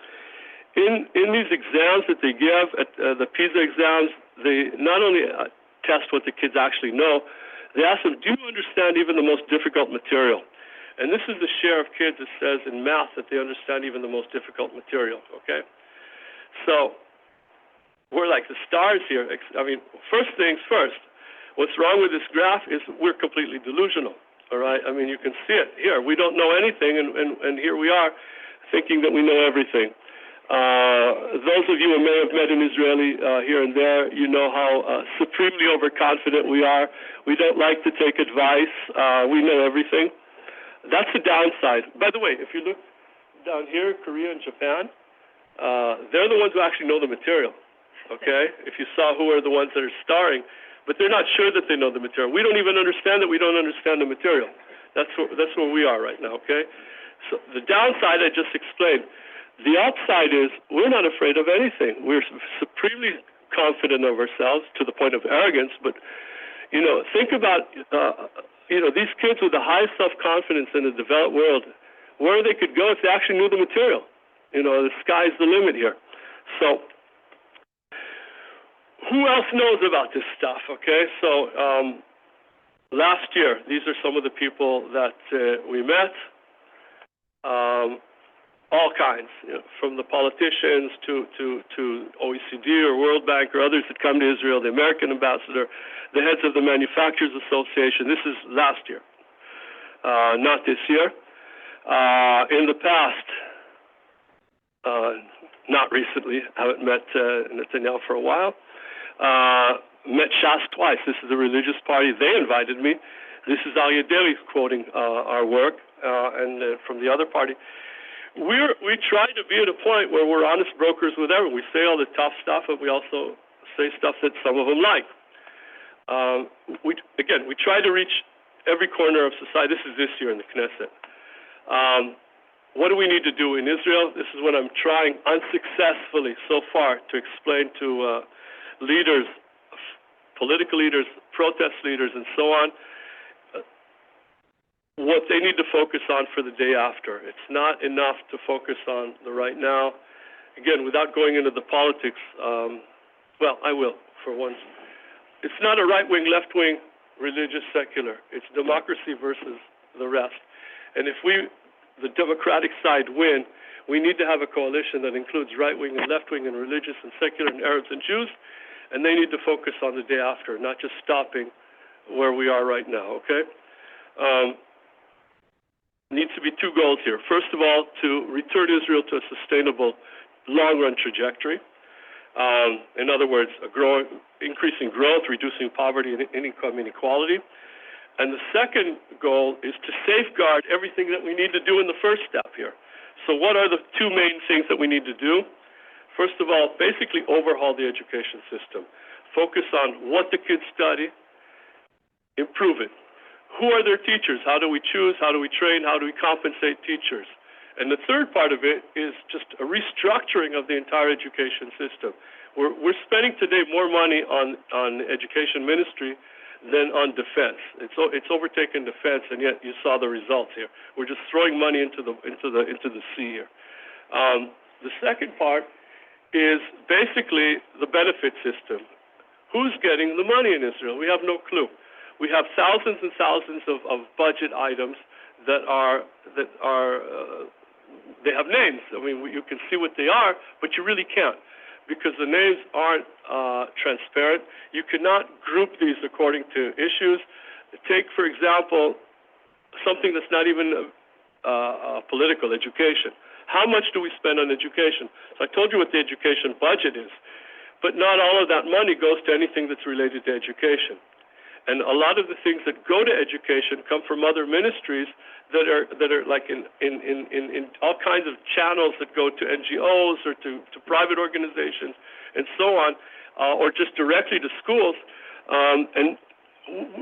In these exams that they give, at the PISA exams, they not only test what the kids actually know, they ask them, do you understand even the most difficult material? And this is the share of kids that says in math that they understand even the most difficult material, okay? So we're like the stars here. I mean, first things first, what's wrong with this graph is we're completely delusional, all right? I mean, you can see it here. We don't know anything, and here we are thinking that we know everything. Those of you who may have met an Israeli here and there, you know how supremely overconfident we are. We don't like to take advice. We know everything. That's the downside. By the way, if you look down here, Korea and Japan, they're the ones who actually know the material. Okay, if you saw who are the ones that are starring, but they're not sure that they know the material. We don't even understand that we don't understand the material. That's where we are right now, okay? So the downside I just explained. The upside is we're not afraid of anything. We're supremely confident of ourselves to the point of arrogance, but, think about, these kids with the highest self-confidence in the developed world, where they could go if they actually knew the material. The sky's the limit here. So who else knows about this stuff, okay? So last year, these are some of the people that we met. All kinds, from the politicians to OECD or World Bank or others that come to Israel, the American ambassador, the heads of the Manufacturers Association. This is last year, not this year. In the past, not recently, haven't met Netanyahu for a while. Met Shas twice. This is a religious party. They invited me. This is Al Yadeli quoting our work, and from the other party. We try to be at a point where we're honest brokers with everyone. We say all the tough stuff, and we also say stuff that some of them like. We try to reach every corner of society. This is this year in the Knesset. What do we need to do in Israel? This is what I'm trying unsuccessfully so far to explain to leaders, political leaders, protest leaders, and so on. What they need to focus on for the day after. It's not enough to focus on the right now. Again, without going into the politics, I will for once. It's not a right-wing, left-wing, religious, secular. It's democracy versus the rest. And if the Democratic side, win, we need to have a coalition that includes right-wing and left-wing and religious and secular and Arabs and Jews, and they need to focus on the day after, not just stopping where we are right now, okay? Needs to be two goals here. First of all, to return Israel to a sustainable long-run trajectory. In other words, increasing growth, reducing poverty and income inequality. And the second goal is to safeguard everything that we need to do in the first step here. So what are the two main things that we need to do? First of all, basically overhaul the education system. Focus on what the kids study, improve it. Who are their teachers? How do we choose? How do we train? How do we compensate teachers? And the third part of it is just a restructuring of the entire education system. We're spending today more money on education ministry than on defense. It's overtaken defense, and yet you saw the results here. We're just throwing money into the sea here. The second part is basically the benefit system. Who's getting the money in Israel? We have no clue. We have thousands and thousands of budget items that they have names. I mean, you can see what they are, but you really can't because the names aren't transparent. You cannot group these according to issues. Take, for example, something that's not even political, education. How much do we spend on education? So I told you what the education budget is, but not all of that money goes to anything that's related to education. And a lot of the things that go to education come from other ministries that are like in all kinds of channels that go to NGOs or to private organizations and so on, or just directly to schools. And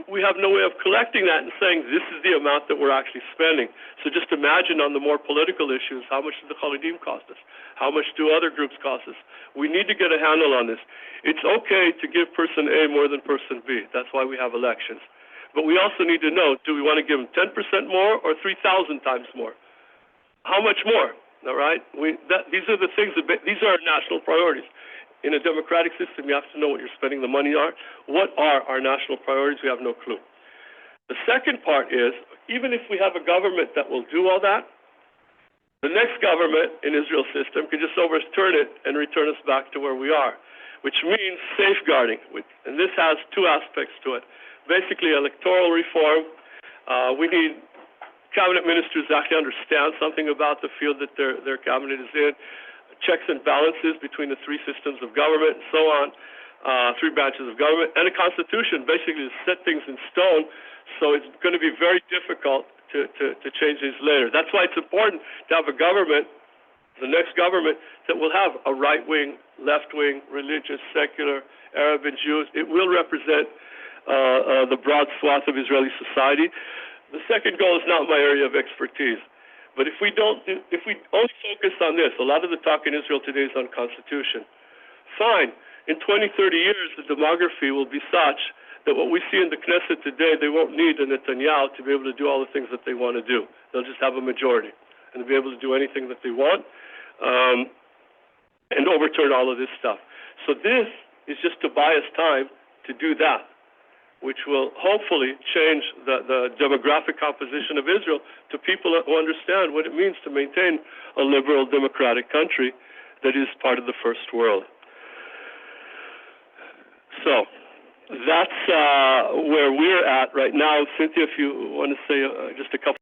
we have no way of collecting that and saying this is the amount that we're actually spending. So just imagine on the more political issues, how much does the Halidim cost us? How much do other groups cost us? We need to get a handle on this. It's okay to give person A more than person B. That's why we have elections. But we also need to know, do we want to give them 10% more or 3,000 times more? How much more? All right? These are the things, these are our national priorities. In a democratic system, you have to know what you're spending the money on. What are our national priorities? We have no clue. The second part is, even if we have a government that will do all that, the next government in Israel's system can just overturn it and return us back to where we are, which means safeguarding. And this has two aspects to it. Basically, electoral reform. We need cabinet ministers to actually understand something about the field that their cabinet is in. Checks and balances between the three systems of government and so on, three branches of government, and a constitution basically to set things in stone, so it's going to be very difficult to change these later. That's why it's important to have a government, the next government, that will have a right-wing, left-wing, religious, secular, Arab and Jews. It will represent the broad swath of Israeli society. The second goal is not my area of expertise. But if we only focus on this, a lot of the talk in Israel today is on constitution. Fine. in 20, 30 years, the demography will be such that what we see in the Knesset today, they won't need a Netanyahu to be able to do all the things that they want to do. They'll just have a majority and be able to do anything that they want and overturn all of this stuff. So this is just to buy us time to do that, which will hopefully change the demographic composition of Israel to people who understand what it means to maintain a liberal democratic country that is part of the first world. So that's where we're at right now. Cynthia, if you want to say just a couple